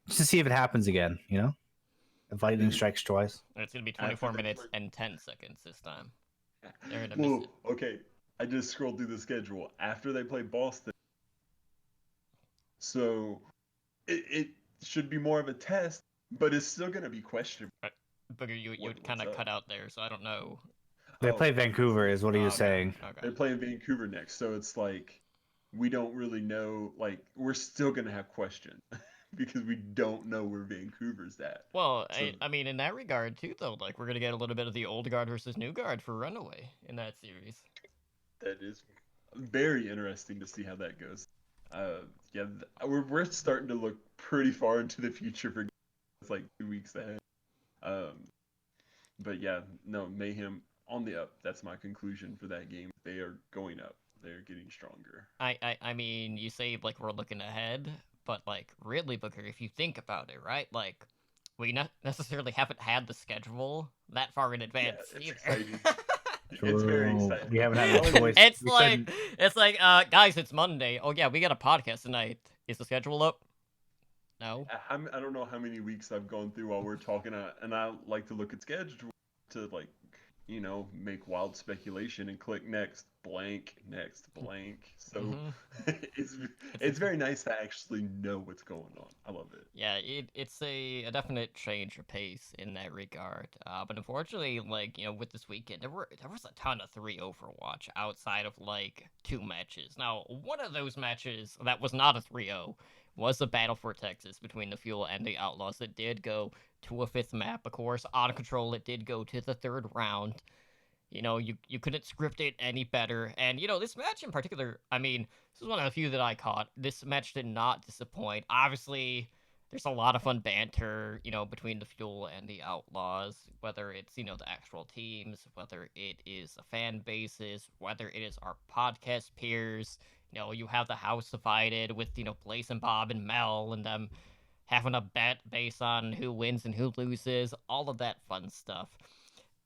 just to see if it happens again. If lightning Dude, strikes twice. It's gonna be after 24 they minutes play. and 10 seconds this time. They're gonna miss Well, it. okay. I just scrolled through the schedule after they play Boston, so it should be more of a test, but it's still gonna be questionable. Booger, you kind What's of up? cut out there, so I don't know. They Oh, play Vancouver, is what he was Okay, saying. okay. they're playing Vancouver next, so it's like we don't really know. Like we're still gonna have questions because we don't know where Vancouver's at. Well, So I mean, in that regard too, though, like we're gonna get a little bit of the old guard versus new guard for Runaway in that series. that is very interesting to see how that goes. Yeah, we're starting to look pretty far into the future for it's like 2 weeks ahead. Um, but yeah, no, Mayhem on the up. That's my conclusion for that game. They are going up. They're getting stronger. I mean, you say like we're looking ahead, but like really, Booker, if you think about it, right? Like we not necessarily haven't had the schedule that far in Yeah, advance it's either. exciting. It's very True. exciting. We haven't had I a don't even- choice. it's We like couldn't- it's like guys, it's Monday. Oh yeah, we got a podcast tonight. Is the schedule up? No. I don't know how many weeks I've gone through while we're talking, and I like to look at schedule to like, make wild speculation and click next next blank. So Mhm. it's it's very nice to actually know what's going on. I love it. Yeah, it's a definite change of pace in that regard. But unfortunately, like with this weekend, there was a ton of 3 Overwatch outside of like 2 matches. Now, one of those matches that was not a 3-0 was a battle for Texas between the Fuel and the Outlaws. It did go to a 5th map, of course. On Control, it did go to the 3rd round. You couldn't script it any better. And, this match in particular, I mean, this is one of the few that I caught. This match did not disappoint. Obviously, there's a lot of fun banter, between the Fuel and the Outlaws, whether it's, the actual teams, whether it is the fan bases, whether it is our podcast peers. You have the house divided with, Blaze and Bob and Mel and them having a bet based on who wins and who loses, all of that fun stuff.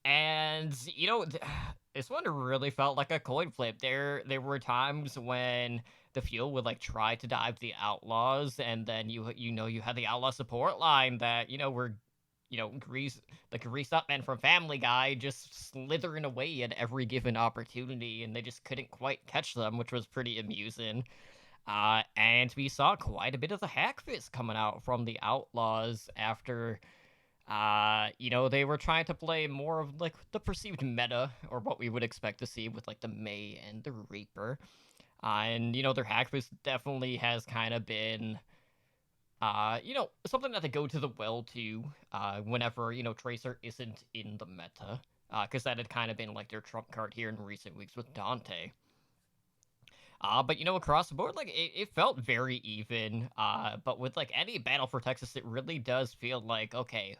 And this one really felt like a coin flip. There were times when the Fuel would like try to dive the Outlaws, and then you had the Outlaw support line that were grease the grease up men from Family Guy just slithering away at every given opportunity, and they just couldn't quite catch them, which was pretty amusing. And we saw quite a bit of the hack fist coming out from the Outlaws after they were trying to play more of like the perceived meta or what we would expect to see with like the May and the Reaper. And their hackfist definitely has kind of been something that they go to the well to whenever, Tracer isn't in the meta. Because that had kind of been like their trump card here in recent weeks with Dante. But across the board, like it felt very even. But with like any battle for Texas, it really does feel like, okay,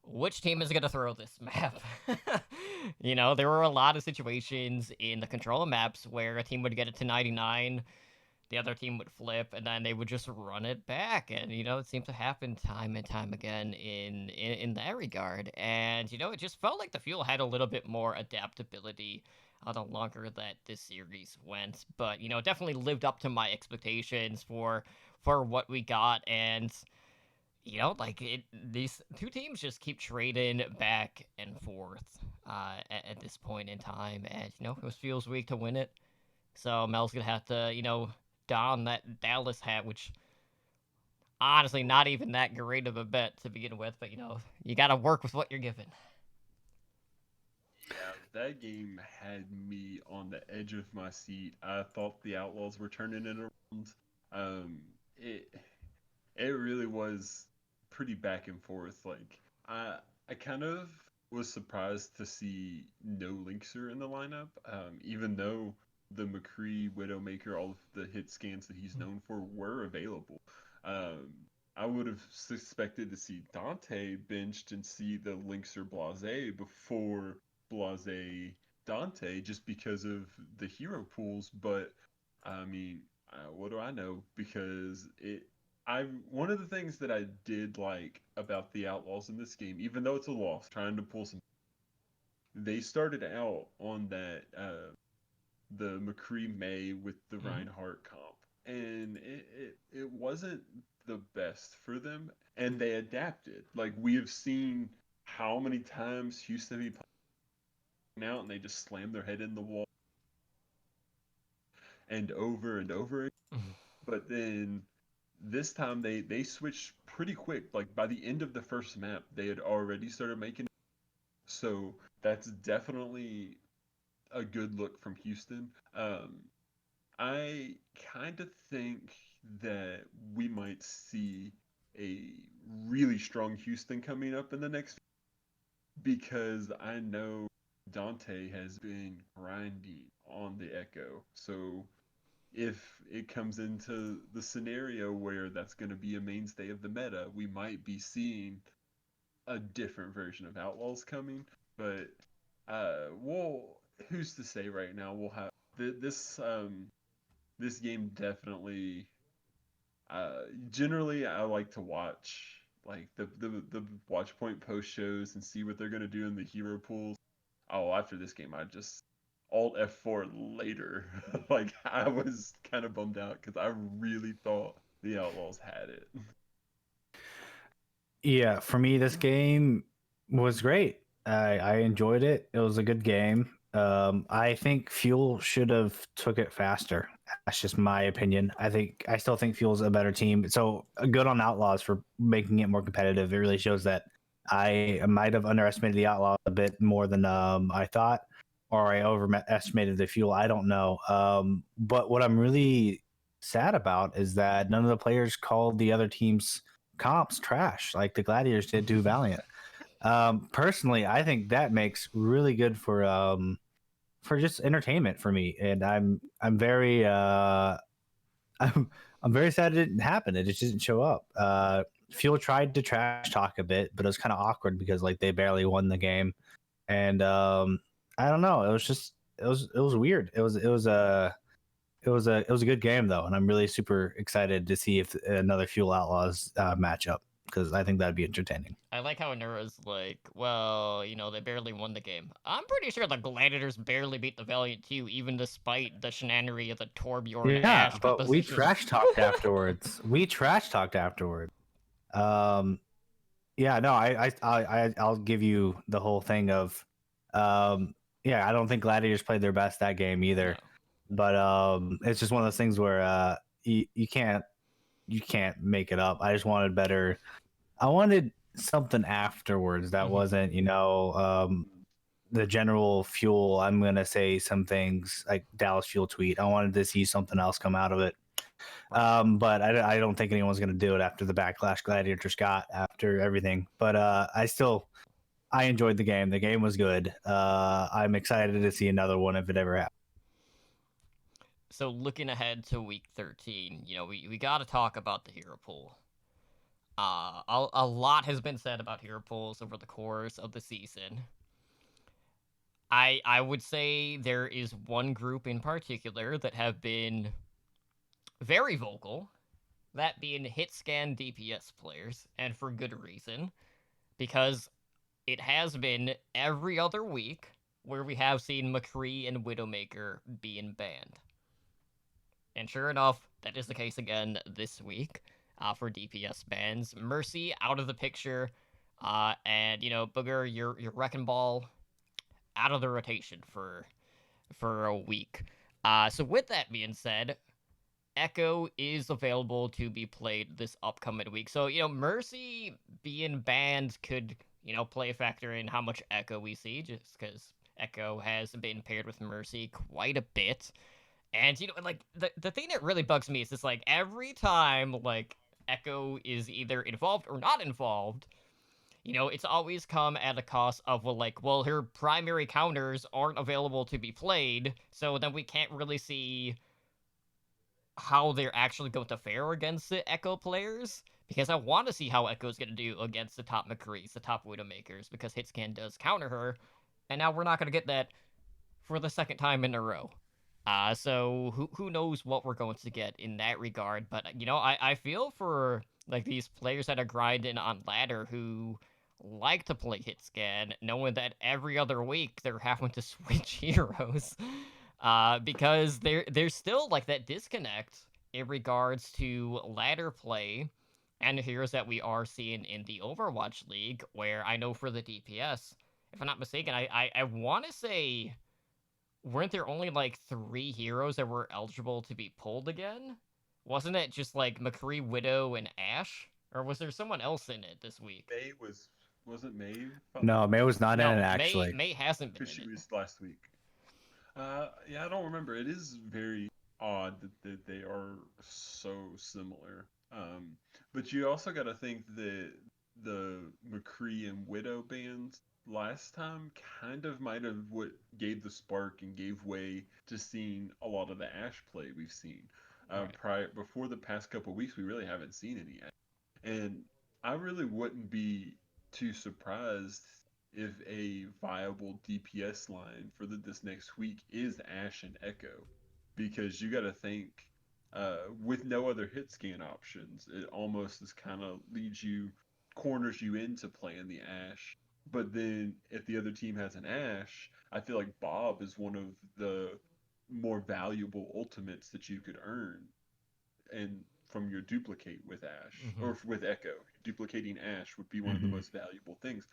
which team is going to throw this map? There were a lot of situations in the control maps where a team would get it to 99, the other team would flip, and then they would just run it back. And, it seemed to happen time and time again in that regard. And, it just felt like the Fuel had a little bit more adaptability the longer that this series went. But, definitely lived up to my expectations for what we got. And these two teams just keep trading back and forth at this point in time, and it was Fuel's week to win it. So Mel's gonna have to don that Dallas hat, which honestly not even that great of a bet to begin with, but you got to work with what you're given. Yeah, that game had me on the edge of my seat. I thought the Outlaws were turning it around. Um, it it really was pretty back and forth. Like I kind of was surprised to see no Linkser in the lineup, even though the McCree Widowmaker, all of the hit scans that he's known for were available. Um, I would have suspected to see Dante benched and see the Linkser Blase before Blase Dante just because of the hero pools. But I mean, what do I know? Because I one of the things that I did like about the Outlaws in this game, even though it's a loss, trying to pull some, they started out on that the McCree May with the Reinhardt comp, and it wasn't the best for them, and they adapted. Like we have seen how many times Houston be playing out, and they just slam their head in the wall and over again. But then this time they switched pretty quick. Like by the end of the first map, they had already started making. So that's definitely a good look from Houston. I kind of think that we might see a really strong Houston coming up in the next, because I know Dante has been grinding on the Echo. So if it comes into the scenario where that's going to be a mainstay of the meta, we might be seeing a different version of Outlaws coming. But well, who's to say right now? We'll have this game definitely. Generally, I like to watch like the watch point post shows and see what they're gonna do in the hero pools. Oh, after this game, I just Alt F4 later. Like I was kind of bummed out because I really thought the Outlaws had it. Yeah, for me, this game was great. I enjoyed it. It was a good game. I think Fuel should have took it faster. That's just my opinion. I still think Fuel's a better team. So good on Outlaws for making it more competitive. It really shows that I might have underestimated the Outlaws a bit more than I thought, or I overestimated the Fuel. I don't know. But what I'm really sad about is that none of the players called the other teams comps trash like the Gladiators did to Valiant. Personally, I think that makes really good for just entertainment for me, and I'm very I'm very sad it didn't happen. It just didn't show up. Fuel tried to trash talk a bit, but it was kind of awkward because like they barely won the game, and I don't know. It was just it was weird. It was a good game though, and I'm really super excited to see if another Fuel Outlaws matchup, because I think that'd be entertaining. I like how Nura's like, well, they barely won the game. I'm pretty sure the Gladiators barely beat the Valiant too, even despite the shenanery of the Torbjorn Yeah, Ash but we composition. trash talked afterwards. We trash talked afterwards. Yeah, no, I'll give you the whole thing of, yeah, I don't think Gladiators played their best that game either. No. But it's just one of those things where you can't make it up. I just wanted better. I wanted something afterwards that wasn't the general Fuel. I'm gonna say some things like Dallas Fuel tweet. I wanted to see something else come out of it. But I don't think anyone's gonna do it after the backlash Gladiators got after everything. But I enjoyed the game. The game was good. I'm excited to see another one if it ever happens. So looking ahead to week 13, we got to talk about the hero pool. A lot has been said about hero pools over the course of the season. I would say there is one group in particular that have been very vocal, that being hit scan DPS players, and for good reason, because it has been every other week where we have seen McCree and Widowmaker being banned. And sure enough, that is the case again this week for DPS bans. Mercy out of the picture, and Booger, your Wrecking Ball out of the rotation for a week. So with that being said, Echo is available to be played this upcoming week. So Mercy being banned could play a factor in how much Echo we see, just because Echo has been paired with Mercy quite a bit. And like the thing that really bugs me is just like every time like Echo is either involved or not involved, it's always come at a cost of well, her primary counters aren't available to be played, so then we can't really see how they're actually going to fare against the Echo players, because I want to see how Echo's going to do against the top McCrees, the top Widowmakers, because Hitscan does counter her, and now we're not going to get that for the second time in a row. So who knows what we're going to get in that regard? But I feel for like these players that are grinding on ladder who like to play Hitscan, knowing that every other week they're having to switch heroes, because there's still like that disconnect in regards to ladder play and the heroes that we are seeing in the Overwatch League, where I know for the DPS, if I'm not mistaken, I want to say, weren't there only like 3 heroes that were eligible to be pulled again? Wasn't it just like McCree, Widow, and Ash? Or was there someone else in it this week? May wasn't May? No, May was not in No, it actually. May hasn't been Because she in it. was last week. Yeah, I don't remember. It is very odd that they are so similar. But you also got to think that the McCree and Widow bans last time kind of might have what gave the spark and gave way to seeing a lot of the Ash play we've seen. Right. Before the past couple weeks, we really haven't seen any Ash. And I really wouldn't be too surprised if a viable DPS line for this next week is Ash and Echo, because you got to think, with no other hit scan options, it almost is kind of corners you into playing the Ash. But then if the other team has an Ash, I feel like Bob is one of the more valuable ultimates that you could earn, and from your duplicate with Ash Mm-hmm. or with Echo. Duplicating Ash would be one of the Mhm. most valuable things.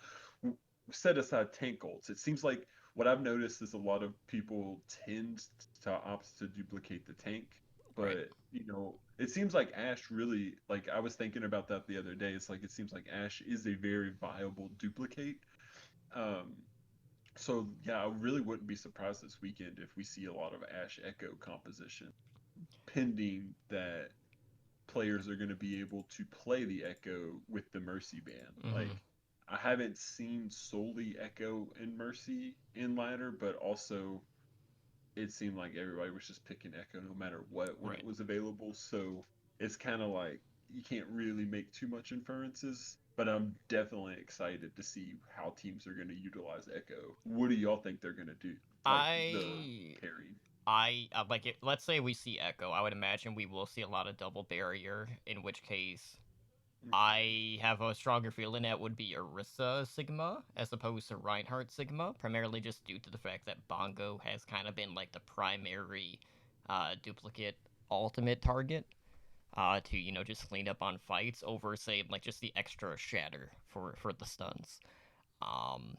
Set aside tank ults. It seems like what I've noticed is a lot of people tend to opt to duplicate the tank, Right. but it seems like Ash really, like, I was thinking about that the other day. It's like it seems like Ash is a very viable duplicate. Um, so yeah, I really wouldn't be surprised this weekend if we see a lot of Ash Echo composition, pending that players are going to be able to play the Echo with the Mercy ban. Mm-hmm. Like, I haven't seen solely Echo and Mercy in ladder, but also it seemed like everybody was just picking Echo no matter what when Right. it was available. So it's kind of like you can't really make too much inferences. But I'm definitely excited to see how teams are going to utilize Echo. What do y'all think they're going to do? Like the I pairing. like it. Let's say we see Echo. I would imagine we will see a lot of double barrier. In which case, I have a stronger feeling that would be Orisa Sigma as opposed to Reinhardt Sigma, primarily just due to the fact that Bongo has kind of been like the primary duplicate ultimate target to just clean up on fights over say like just the extra shatter for the stuns. Um,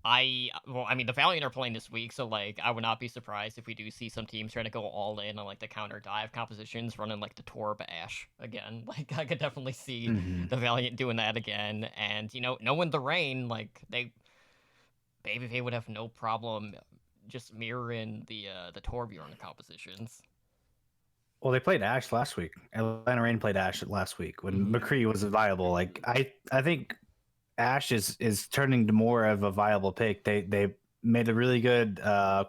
I mean the Valiant are playing this week, so like I would not be surprised if we do see some teams trying to go all in on like the counter dive compositions, running like the Torb Ash again. Like I could definitely see Mhm. the Valiant doing that again, and knowing the rain, like they would have no problem just mirroring the Torbjorn compositions. Well, they played Ash last week. Atlanta Rain played Ash last week when Mhm. McCree was viable. Like I think Ash is turning to more of a viable pick. They made a really good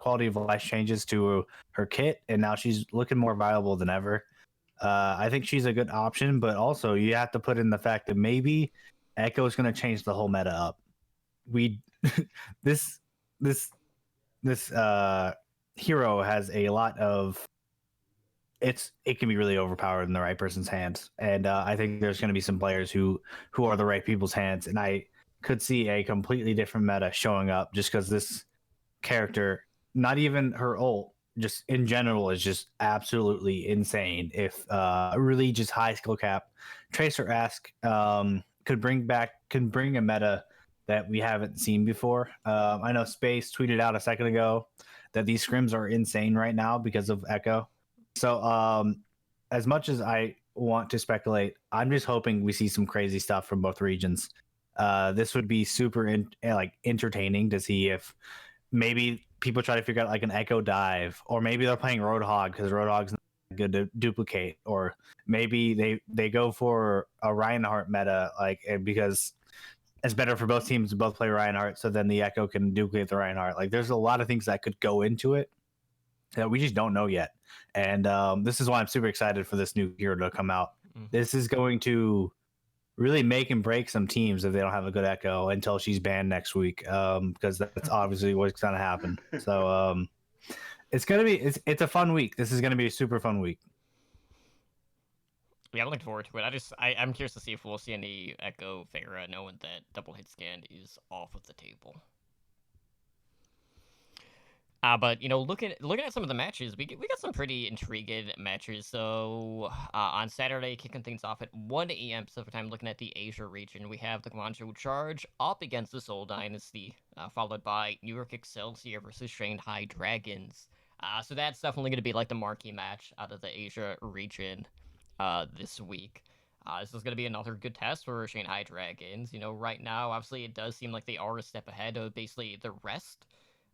quality of life changes to her kit, and now she's looking more viable than ever. I think she's a good option, but also you have to put in the fact that maybe Echo is going to change the whole meta up. We this this this hero has a lot of it can be really overpowered in the right person's hands, and I think there's going to be some players who are the right people's hands, and I could see a completely different meta showing up just because this character, not even her ult, just in general, is just absolutely insane. If really just high skill cap, Tracer Ask could bring a meta that we haven't seen before. I know Space tweeted out a second ago that these scrims are insane right now because of Echo. So as much as I want to speculate, I'm just hoping we see some crazy stuff from both regions. This would be super entertaining to see if maybe people try to figure out like an Echo dive, or maybe they're playing Roadhog because Roadhog's not good to duplicate, or maybe they go for a Reinhardt meta because it's better for both teams to both play Reinhardt, so then the Echo can duplicate the Reinhardt. Like there's a lot of things that could go into it that we just don't know yet, and this is why I'm super excited for this new hero to come out. Mhm. This is going to really make and break some teams if they don't have a good Echo until she's banned next week, because that's obviously what's going to happen. So it's gonna be it's a fun week. This is gonna be a super fun week. Yeah, I'm looking forward to it. I'm curious to see if we'll see any Echo Pharah, knowing that double hit scan is off of the table. But looking at some of the matches, we got some pretty intriguing matches. So on Saturday, kicking things off at 1 a.m. Pacific time, looking at the Asia region, we have the Guangzhou Charge up against the Seoul Dynasty, followed by New York Excelsior versus Shanghai Dragons. So that's definitely going to be like the marquee match out of the Asia region this week. This is going to be another good test for Shanghai Dragons. Right now, obviously, it does seem like they are a step ahead of basically the rest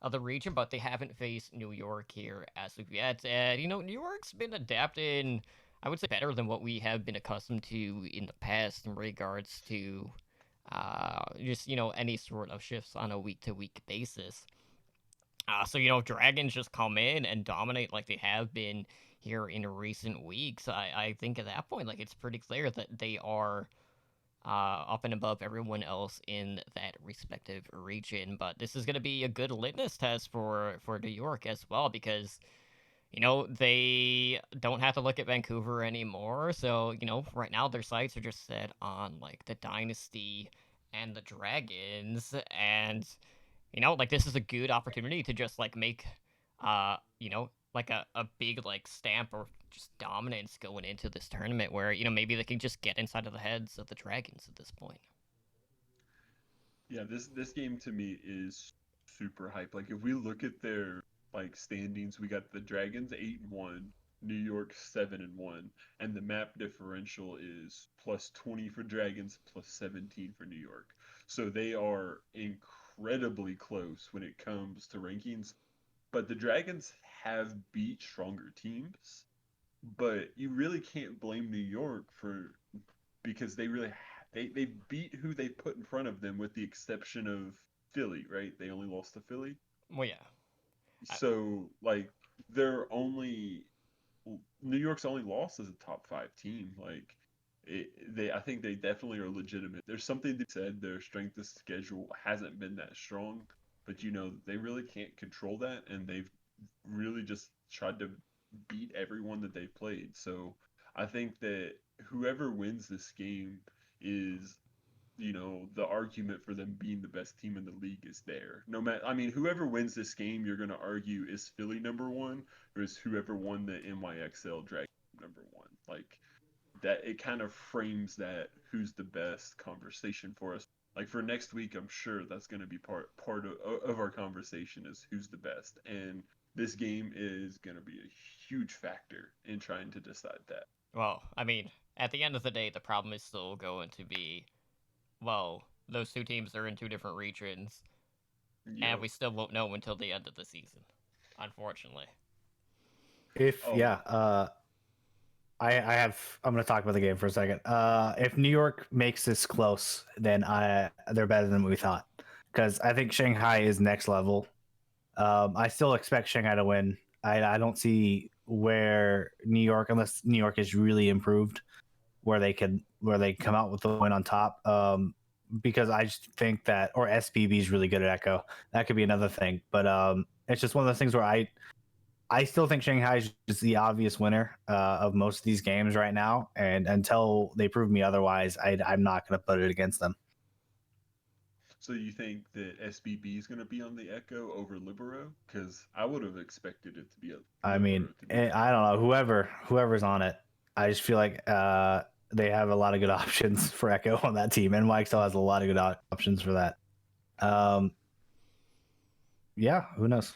of the region, but they haven't faced New York here as of yet. And, New York's been adapting, I would say, better than what we have been accustomed to in the past in regards to just, any sort of shifts on a week-to-week basis. So, Dragons just come in and dominate like they have been here in recent weeks. I think at that point, like, it's pretty clear that they are up and above everyone else in that respective region. But this is going to be a good litmus test for New York as well, because they don't have to look at Vancouver anymore. So right now their sights are just set on like the Dynasty and the Dragons, and like this is a good opportunity to just like make like a big like stamp or just dominance going into this tournament where maybe they can just get inside of the heads of the Dragons at this point. Yeah, this game to me is super hype. Like if we look at their like standings, we got the Dragons 8-1, New York 7-1, and the map differential is +20 for Dragons, +17 for New York. So they are incredibly close when it comes to rankings. But the Dragons have beat stronger teams, but you really can't blame New York for because they really they beat who they put in front of them with the exception of Philly, right? They only lost to Philly. Well, yeah. So like they're only New York's only loss as a top 5 team. Like they I think they definitely are legitimate. There's something that said their strength of schedule hasn't been that strong, but they really can't control that, and they've really just tried to beat everyone that they've played. So I think that whoever wins this game is the argument for them being the best team in the league is there. No matter, I mean, whoever wins this game, you're going to argue is Philly number one or is whoever won the NYXL Dragon number one. Like that, it kind of frames that who's the best conversation for us. Like for next week, I'm sure that's going to be part of our conversation is who's the best, and this game is going to be a huge factor in trying to decide that. Well, I mean, at the end of the day, the problem is still going to be, well, those two teams are in two different regions, and Yep. we still won't know until the end of the season, unfortunately. If Oh, yeah, I'm gonna talk about the game for a second. If New York makes this close, then they're better than we thought, because I think Shanghai is next level. I still expect Shanghai to win. I don't see where New York, unless New York is really improved, where they come out with the win on top. Because I just think that, or SPB is really good at Echo. That could be another thing, but it's just one of those things where I still think Shanghai is just the obvious winner of most of these games right now, and until they prove me otherwise, I'm not going to put it against them. so you think that SBB is going to be on the Echo over Libero? Because I would have expected it to be a I mean, Libero to be the. I don't know whoever's on it. I just feel like they have a lot of good options for Echo on that team, and Mike still has a lot of good options for that. Um, yeah, who knows?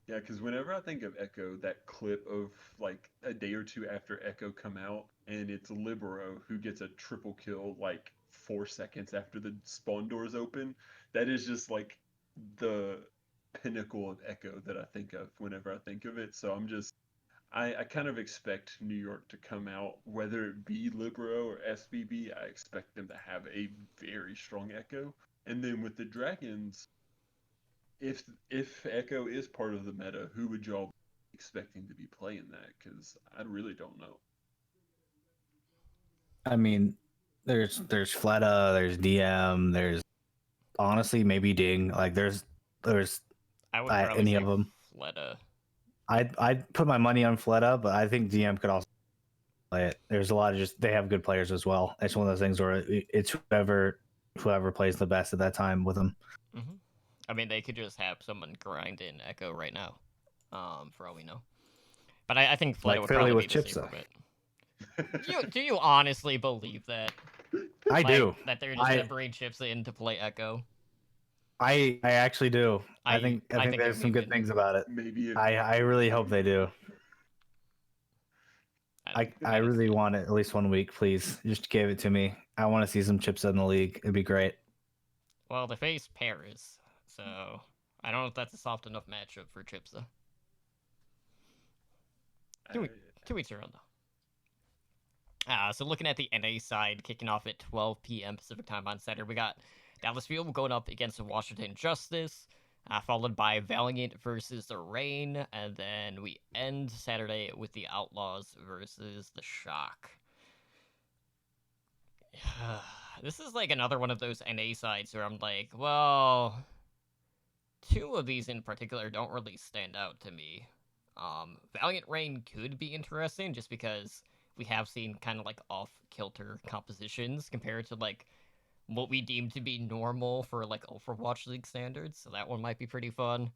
Yeah, because whenever I think of Echo, that clip of like a day or two after Echo come out, and it's Libero who gets a triple kill like 4 seconds after the spawn doors open, that is just like the pinnacle of Echo that I think of whenever I think of it. So I kind of expect New York to come out, whether it be Libero or SBB, I expect them to have a very strong Echo. And then with the Dragons, if Echo is part of the meta, who would y'all be expecting to be playing that? Because I really don't know. I mean, There's Fleta, there's DM, there's honestly maybe Ding. Like there's I would probably any say of them. Fleta. I'd put my money on Fleta, but I think DM could also play it. There's a lot of they have good players as well. It's one of those things where it's whoever plays the best at that time with them. Mm-hmm. I mean, they could just have someone grind in Echo right now, for all we know. But I think Fleta Like would Philly probably with be the safer Chipsa. bet. Do you honestly believe that? I do. That they're just gonna bring Chips in to play Echo. I actually do. I think think there's some good things about it. Maybe I really hope they do. I really want it at least 1 week, please. Just give it to me. I want to see some chips in the league. It'd be great. Well, they face Paris, so I don't know if that's a soft enough matchup for Chips though. Two weeks around though. So looking at the NA side, kicking off at 12 p.m. Pacific time on Saturday, we got Dallas Fuel going up against Washington Justice, followed by Valiant versus the Reign, and then we end Saturday with the Outlaws versus the Shock. This is like another one of those NA sides where I'm like, well, two of these in particular don't really stand out to me. Valiant Reign could be interesting just because we have seen kind of like off-kilter compositions compared to like what we deem to be normal for like Overwatch League standards, so that one might be pretty fun.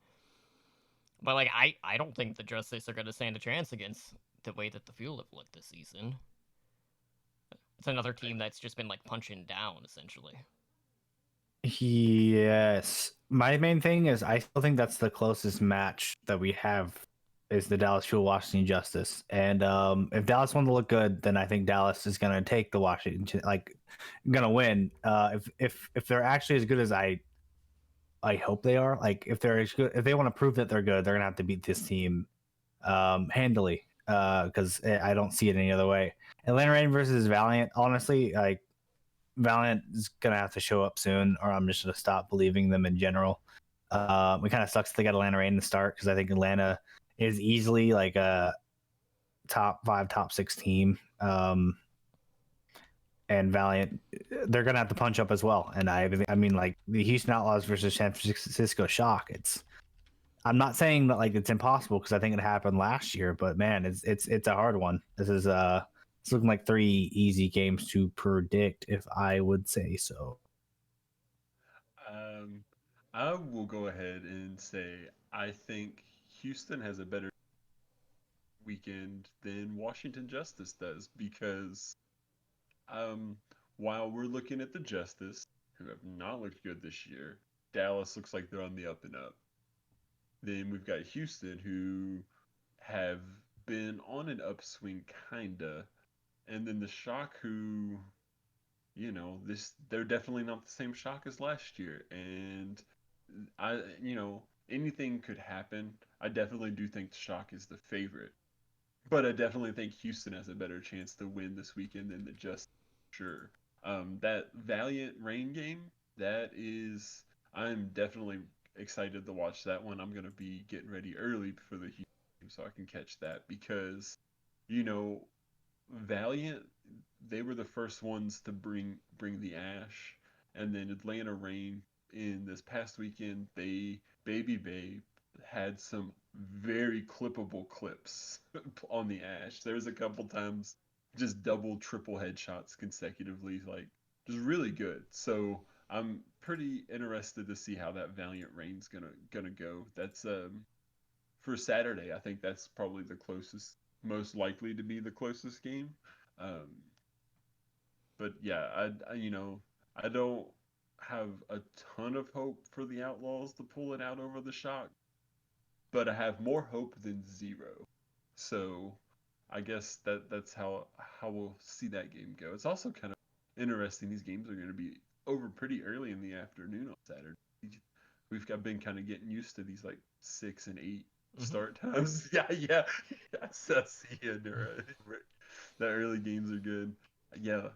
But like I don't think the Justice are gonna stand a chance against the way that the Fuel have looked this season. It's another team that's just been like punching down essentially. Yes. My main thing is I still think that's the closest match that we have is the Dallas Fuel Washington Justice. And if Dallas wants to look good, then I think Dallas is gonna take the Washington gonna win. If they're actually as good as I hope they are, like if they're as good, if they want to prove that they're good, they're gonna have to beat this team handily. Because I don't see it any other way. Atlanta Reign versus Valiant, honestly, like Valiant is gonna have to show up soon, or I'm just gonna stop believing them in general. It kind of sucks that they got Atlanta Reign to start because I think Atlanta is easily like a top 5, top 6 team. And Valiant, they're gonna have to punch up as well. And I mean, like the Houston Outlaws versus San Francisco Shock. I'm not saying that like it's impossible because I think it happened last year, but man, it's a hard one. It's looking like 3 easy games to predict, if I would say so. I will go ahead and say I think Houston has a better weekend than Washington Justice does because um, while we're looking at the Justice, who have not looked good this year, Dallas looks like they're on the up and up. Then we've got Houston, who have been on an upswing, kinda, and then the Shock, who, they're definitely not the same Shock as last year, and anything could happen. I definitely do think the Shock is the favorite, but I definitely think Houston has a better chance to win this weekend than the Just. Sure. That Valiant Rain game, I'm definitely excited to watch that one. I'm gonna be getting ready early for the Houston game so I can catch that because, you know, Valiant, they were the first ones to bring the Ash, and then Atlanta Rain in this past weekend, Baby Babe had some very clippable clips on the Ash. There was a couple times just double, triple headshots consecutively, like just really good. So I'm pretty interested to see how that Valiant Rain's gonna go. That's for Saturday. I think that's probably the closest, most likely to be the closest game. Um, but yeah, I don't have a ton of hope for the Outlaws to pull it out over the Shock, but I have more hope than zero. So I guess that's how we'll see that game go. It's also kind of interesting. These games are going to be over pretty early in the afternoon on Saturday. Been kind of getting used to these like 6 and 8 start times. Yeah. I see it. The early games are good. Yeah.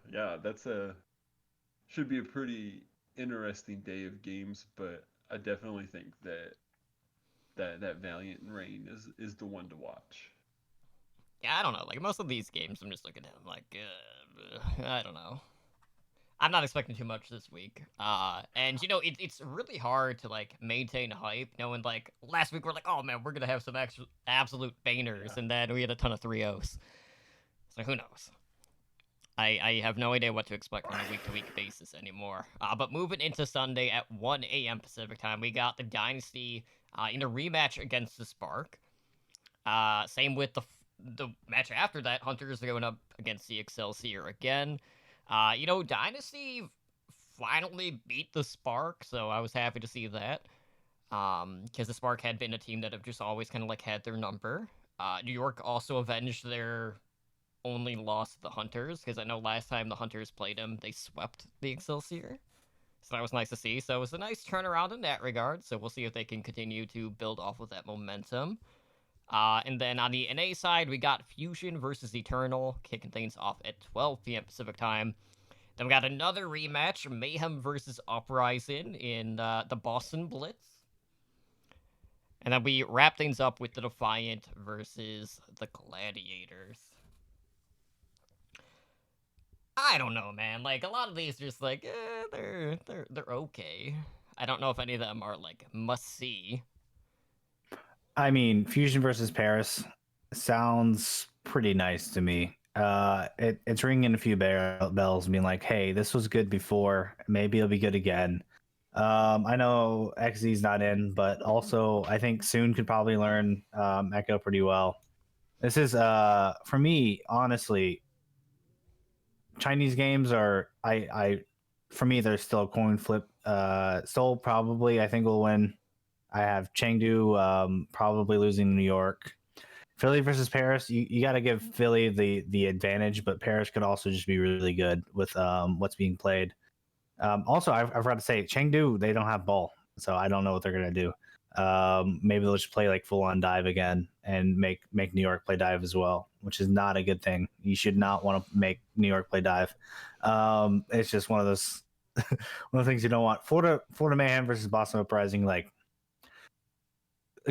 Should be a pretty interesting day of games, but I definitely think that Valiant Rain is the one to watch. Yeah, I don't know. Like most of these games, I'm just looking at them like, I don't know. I'm not expecting too much this week. And it's really hard to like maintain hype, knowing like last week we're like, oh man, we're gonna have some absolute bangers, Yeah. and then we had a ton of 3-0s. So who knows? I have no idea what to expect on a week to week basis anymore. But moving into Sunday at 1 a.m. Pacific time, we got the Dynasty in a rematch against the Spark. Same with the match after that, Hunters are going up against the Excelsior again. Dynasty finally beat the Spark, so I was happy to see that. Because the Spark had been a team that have just always kind of like had their number. New York also avenged their only loss to the Hunters, because I know last time the Hunters played them, they swept the Excelsior. So that was nice to see. So it was a nice turnaround in that regard. So we'll see if they can continue to build off of that momentum. And then on the NA side, we got Fusion versus Eternal, kicking things off at 12 p.m. Pacific time. Then we got another rematch, Mayhem versus Uprising in the Boston Blitz. And then we wrap things up with the Defiant versus the Gladiators. I don't know, man. Like a lot of these, just like they're okay. I don't know if any of them are like must see. I mean, Fusion versus Paris sounds pretty nice to me. It's ringing a few bells, being like, "Hey, this was good before. Maybe it'll be good again." I know XZ's not in, but also I think Soon could probably learn Echo pretty well. This is for me, honestly, Chinese games are for me they're still a coin flip. Seoul probably I think will win. I have Chengdu probably losing New York. Philly versus Paris, you got to give Philly the advantage, but Paris could also just be really good with what's being played. Also, I forgot to say, Chengdu, they don't have ball, so I don't know what they're gonna do. Maybe they'll just play like full on dive again and make New York play dive as well, which is not a good thing. You should not want to make New York play dive. It's just one of those one of the things you don't want. Florida Mayhem versus Boston Uprising, like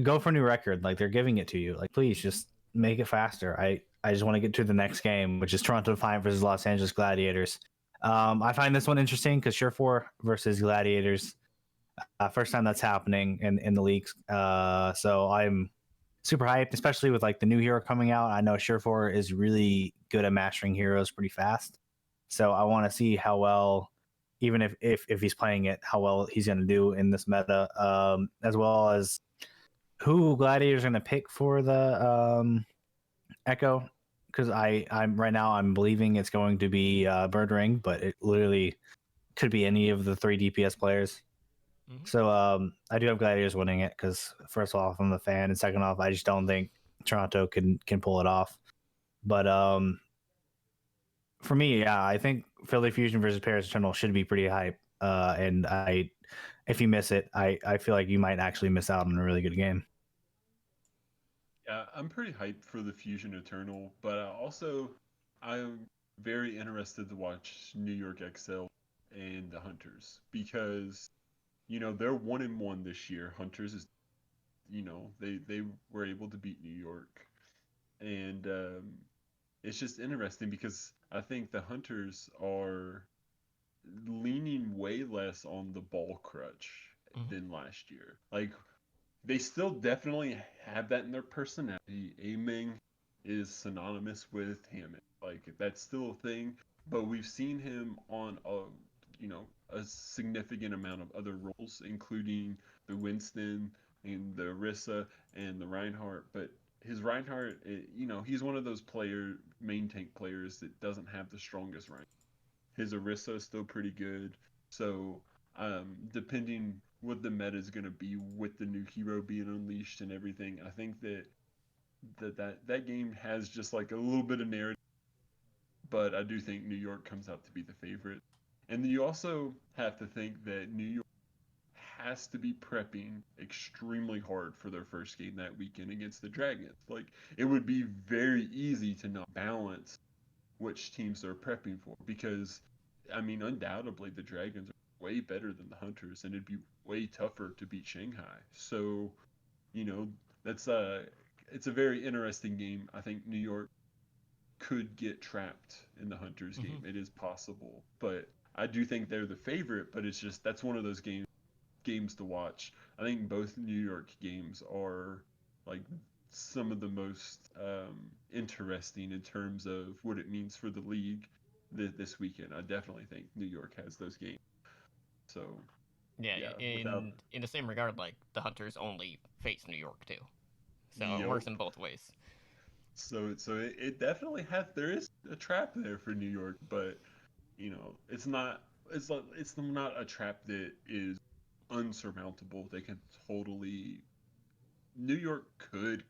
go for a new record. Like they're giving it to you. Like please just make it faster. I just want to get to the next game, which is Toronto Defiant versus Los Angeles Gladiators. I find this one interesting because Surefour versus Gladiators. First time that's happening in the leagues. So I'm super hyped, especially with like the new hero coming out. I know Surefour is really good at mastering heroes pretty fast. So I want to see how well, even if he's playing it, how well he's going to do in this meta, as well as who Gladiators going to pick for the Echo. Because I'm right now I'm believing it's going to be Bird Ring, but it literally could be any of the three DPS players. Mm-hmm. So I do have Gladiators winning it because first off I'm a fan, and second off I just don't think Toronto can pull it off. But for me, yeah, I think Philly Fusion versus Paris Eternal should be pretty hype. And if you miss it, I feel like you might actually miss out on a really good game. Yeah, I'm pretty hyped for the Fusion Eternal, but I'm very interested to watch New York XL and the Hunters because they're 1-1 this year. Hunters is they were able to beat New York, and it's just interesting because I think the Hunters are leaning way less on the ball crutch Mm-hmm. than last year. Like they still definitely have that in their personality. Aiming is synonymous with Hammond. Like that's still a thing, but we've seen him on a significant amount of other roles, including the Winston and the Orisa and the Reinhardt. But his Reinhardt, he's one of those main tank players that doesn't have the strongest Reinhardt. His Orisa is still pretty good. So depending what the meta is going to be with the new hero being unleashed and everything, I think that game has just like a little bit of narrative. But I do think New York comes out to be the favorite. And then you also have to think that New York has to be prepping extremely hard for their first game that weekend against the Dragons. Like it would be very easy to not balance which teams they're prepping for because I mean undoubtedly the Dragons are way better than the Hunters and it'd be way tougher to beat Shanghai. So, you know, that's it's a very interesting game. I think New York could get trapped in the Hunters Mm-hmm. game. It is possible, but I do think they're the favorite, but it's just that's one of those games to watch. I think both New York games are like some of the most interesting in terms of what it means for the league this weekend. I definitely think New York has those games. So Yeah, yeah, without in the same regard, like the Hunters only face New York too, so it Yep. works in both ways. So it definitely has there is a trap there for New York, but it's not a trap that is unsurmountable. They can totally New York could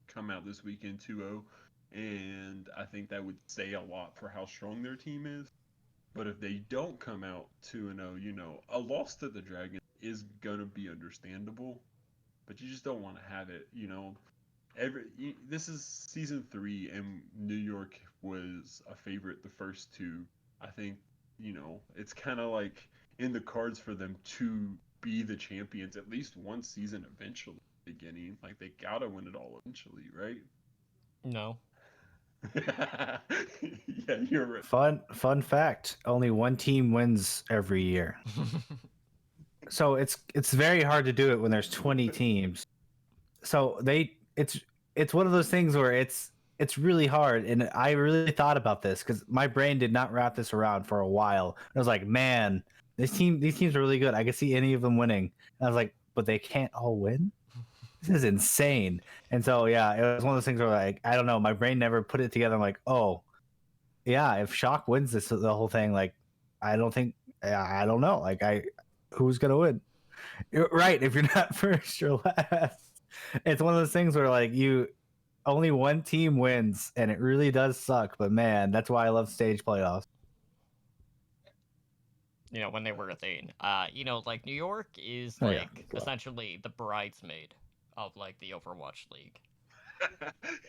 come out this weekend 2-0, and I think that would say a lot for how strong their team is. But if they don't come out 2-0, a loss to the Dragons is gonna be understandable, but you just don't want to have it, this is season 3 and New York was a favorite the first two. I think, it's kind of like in the cards for them to be the champions at least one season eventually beginning. Like they gotta win it all eventually, right? No. Yeah, you're right. Fun fact: only one team wins every year, so it's very hard to do it when there's 20 teams. So it's one of those things where it's really hard, and I really thought about this because my brain did not wrap this around for a while. I was like, man, these teams are really good. I could see any of them winning. And I was like, but they can't all win. This is insane. And so yeah, it was one of those things where like I don't know, my brain never put it together. I'm like, oh yeah, if Shock wins the whole thing, like I don't think I don't know, like who's gonna win? You're right, if you're not first or last. It's one of those things where like you only one team wins, and it really does suck. But man, that's why I love stage playoffs. When they were a thing. Like New York is Oh yeah, like essentially the bridesmaid of like the Overwatch League.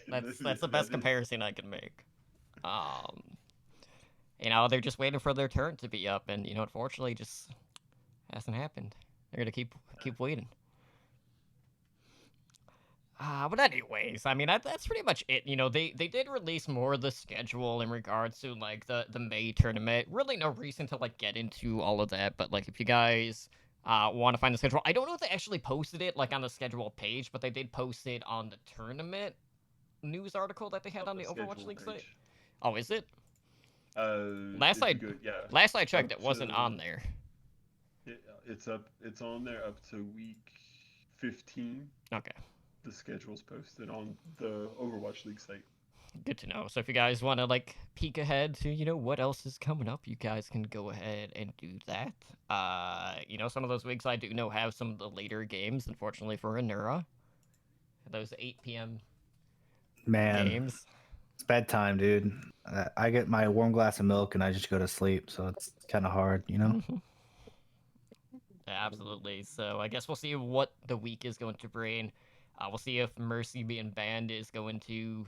That's That the best is- comparison I can make. Um, they're just waiting for their turn to be up, and unfortunately, just hasn't happened. They're gonna keep waiting. But anyways, I mean that's pretty much it. They did release more of the schedule in regards to like the May tournament. Really, no reason to like get into all of that. But like, if you guys want to find the schedule, I don't know if they actually posted it like on the schedule page, but they did post it on the tournament news article that they had on the Overwatch schedule League site. page. Oh, is it? If you go, yeah, Last I checked, up it wasn't to- on there. it's up. It's on there up to week 15. Okay. The schedule's posted on the Overwatch League site. Good to know. So if you guys want to like peek ahead to what else is coming up, you guys can go ahead and do that. Some of those weeks I do know have some of the later games, unfortunately for Anura. Those 8 p.m. Man, games. it's bedtime, dude. I get my warm glass of milk and I just go to sleep, so it's kind of hard. Yeah, absolutely. So I guess we'll see what the week is going to bring. We'll see if Mercy being banned is going to,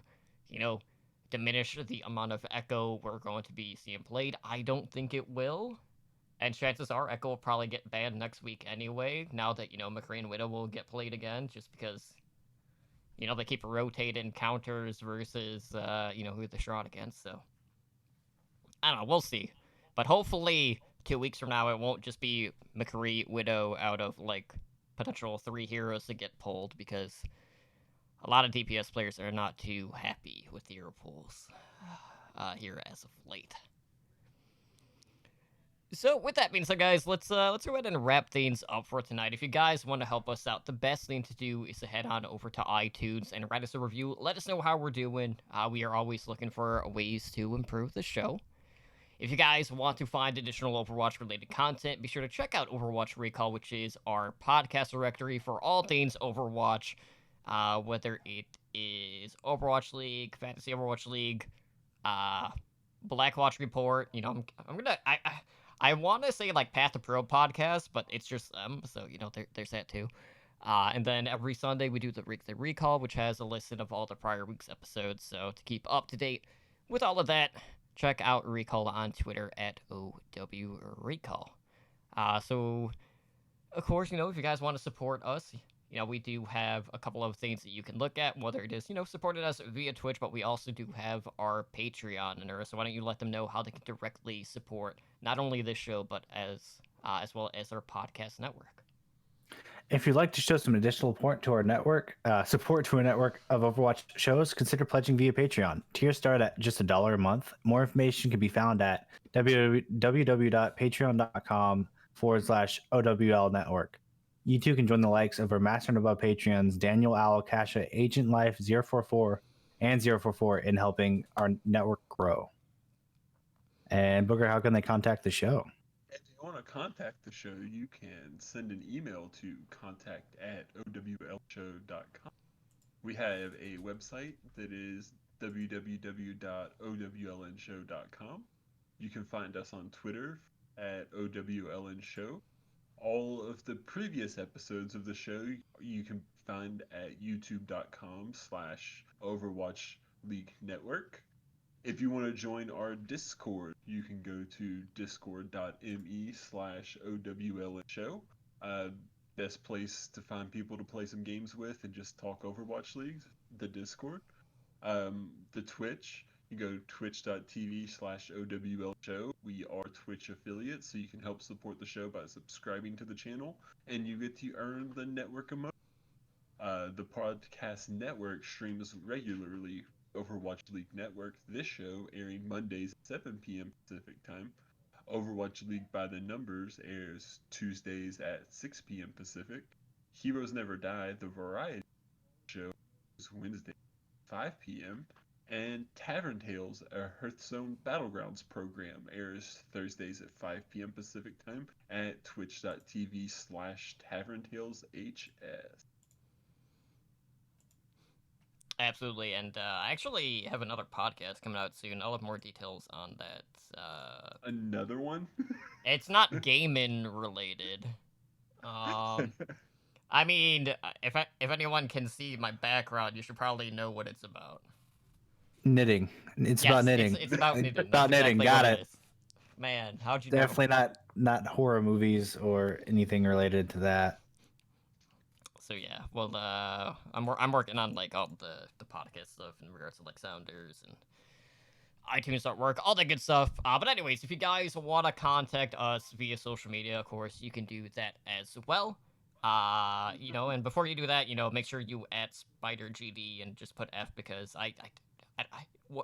diminish the amount of Echo we're going to be seeing played. I don't think it will. And chances are Echo will probably get banned next week anyway, now that, McCree and Widow will get played again, just because, they keep rotating counters versus, who they're strong against, so. I don't know, we'll see. But hopefully, 2 weeks from now, it won't just be McCree, Widow out of, like, potential 3 heroes to get pulled, because a lot of DPS players are not too happy with the hero pulls here as of late. So with that being said, guys, let's go ahead and wrap things up for tonight. If you guys want to help us out, the best thing to do is to head on over to iTunes and write us a review. Let us know how we're doing. We are always looking for ways to improve the show. If you guys want to find additional Overwatch-related content, be sure to check out Overwatch Recall, which is our podcast directory for all things Overwatch, whether it is Overwatch League, Fantasy Overwatch League, Blackwatch Report. I want to say like Path to Pro podcast, but it's just them, so there's that too. And then every Sunday we do the Weekly Recall, which has a list of all the prior week's episodes. So to keep up to date with all of that, check out Recall on Twitter at OW Recall. So, of course, if you guys want to support us, we do have a couple of things that you can look at, whether it is, supporting us via Twitch, but we also do have our Patreon. And so why don't you let them know how they can directly support not only this show, but as well as our podcast network. If you'd like to show some additional support to our network, of Overwatch shows, consider pledging via Patreon. Tiers start at just $1 a month. More information can be found at www.patreon.com/OWL network. You too can join the likes of our Master and Above Patreons, Daniel Al, Kasha, Agent Life 044, and 044 in helping our network grow. And Booger, how can they contact the show? If you want to contact the show, you can send an email to contact@owlshow.com. We have a website that is www.owlnshow.com. You can find us on Twitter at owlnshow. All of the previous episodes of the show you can find at youtube.com/Overwatch League Network. If you want to join our Discord, you can go to discord.me/OWLShow. Best place to find people to play some games with and just talk Overwatch Leagues, the Discord. The Twitch, you go to twitch.tv/OWLShow. We are Twitch affiliates, so you can help support the show by subscribing to the channel, and you get to earn the network emote. The podcast network streams regularly Overwatch League Network, this show airing Mondays at 7 p.m. Pacific Time. Overwatch League by the Numbers airs Tuesdays at 6 p.m. Pacific. Heroes Never Die, the variety show, is Wednesday at 5 p.m. And Tavern Tales, a Hearthstone Battlegrounds program, airs Thursdays at 5 p.m. Pacific Time at twitch.tv/TavernTalesHS. Absolutely, and I actually have another podcast coming out soon. I'll have more details on that. Another one? It's not gaming related. I mean, if anyone can see my background, you should probably know what it's about. Knitting. It's Yes, about knitting. It's about knitting. It's about That's knitting. exactly Got what it. is. Man, how'd you know? Definitely not horror movies or anything related to that. So yeah, well, I'm working on like all the podcast stuff in regards to like sounders and iTunes artwork, all that good stuff. But anyways, if you guys want to contact us via social media, of course, you can do that as well. And before you do that, make sure you add SpiderGD and just put F because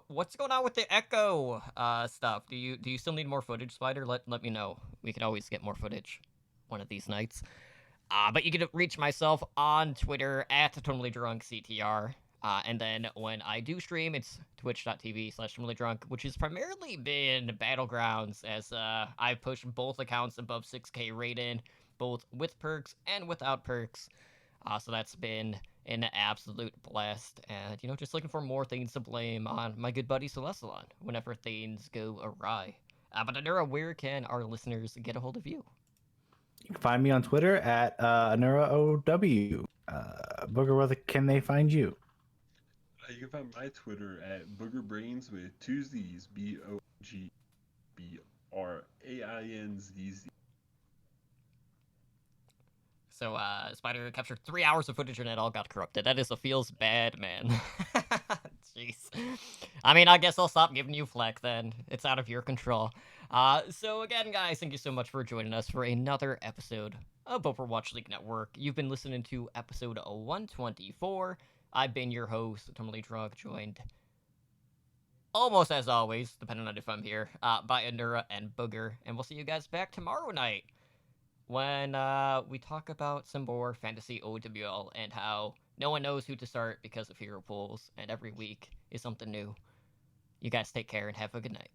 what's going on with the echo stuff? Do you still need more footage, Spider? Let me know. We could always get more footage one of these nights. But you can reach myself on Twitter at TotallyDrunkCTR. And then when I do stream, it's twitch.tv/TotallyDrunk, which has primarily been Battlegrounds, as I've pushed both accounts above 6K rated, both with perks and without perks. So that's been an absolute blast. And, just looking for more things to blame on my good buddy Celestalon whenever things go awry. But Anura, where can our listeners get a hold of you? You can find me on Twitter at AnuraOW. Booger, where can they find you? You can find my Twitter at BoogerBrains with two Z's, BOGBRAINZZ. So, Spider captured 3 hours of footage and it all got corrupted. That is a feels bad, man. Jeez. I mean, I guess I'll stop giving you flack then. It's out of your control. So again, guys, thank you so much for joining us for another episode of Overwatch League Network. You've been listening to episode 124. I've been your host, Totally Drunk, joined almost as always, depending on if I'm here, by Anura and Booger. And we'll see you guys back tomorrow night when we talk about some more fantasy OWL and how no one knows who to start because of hero pools, and every week is something new. You guys take care and have a good night.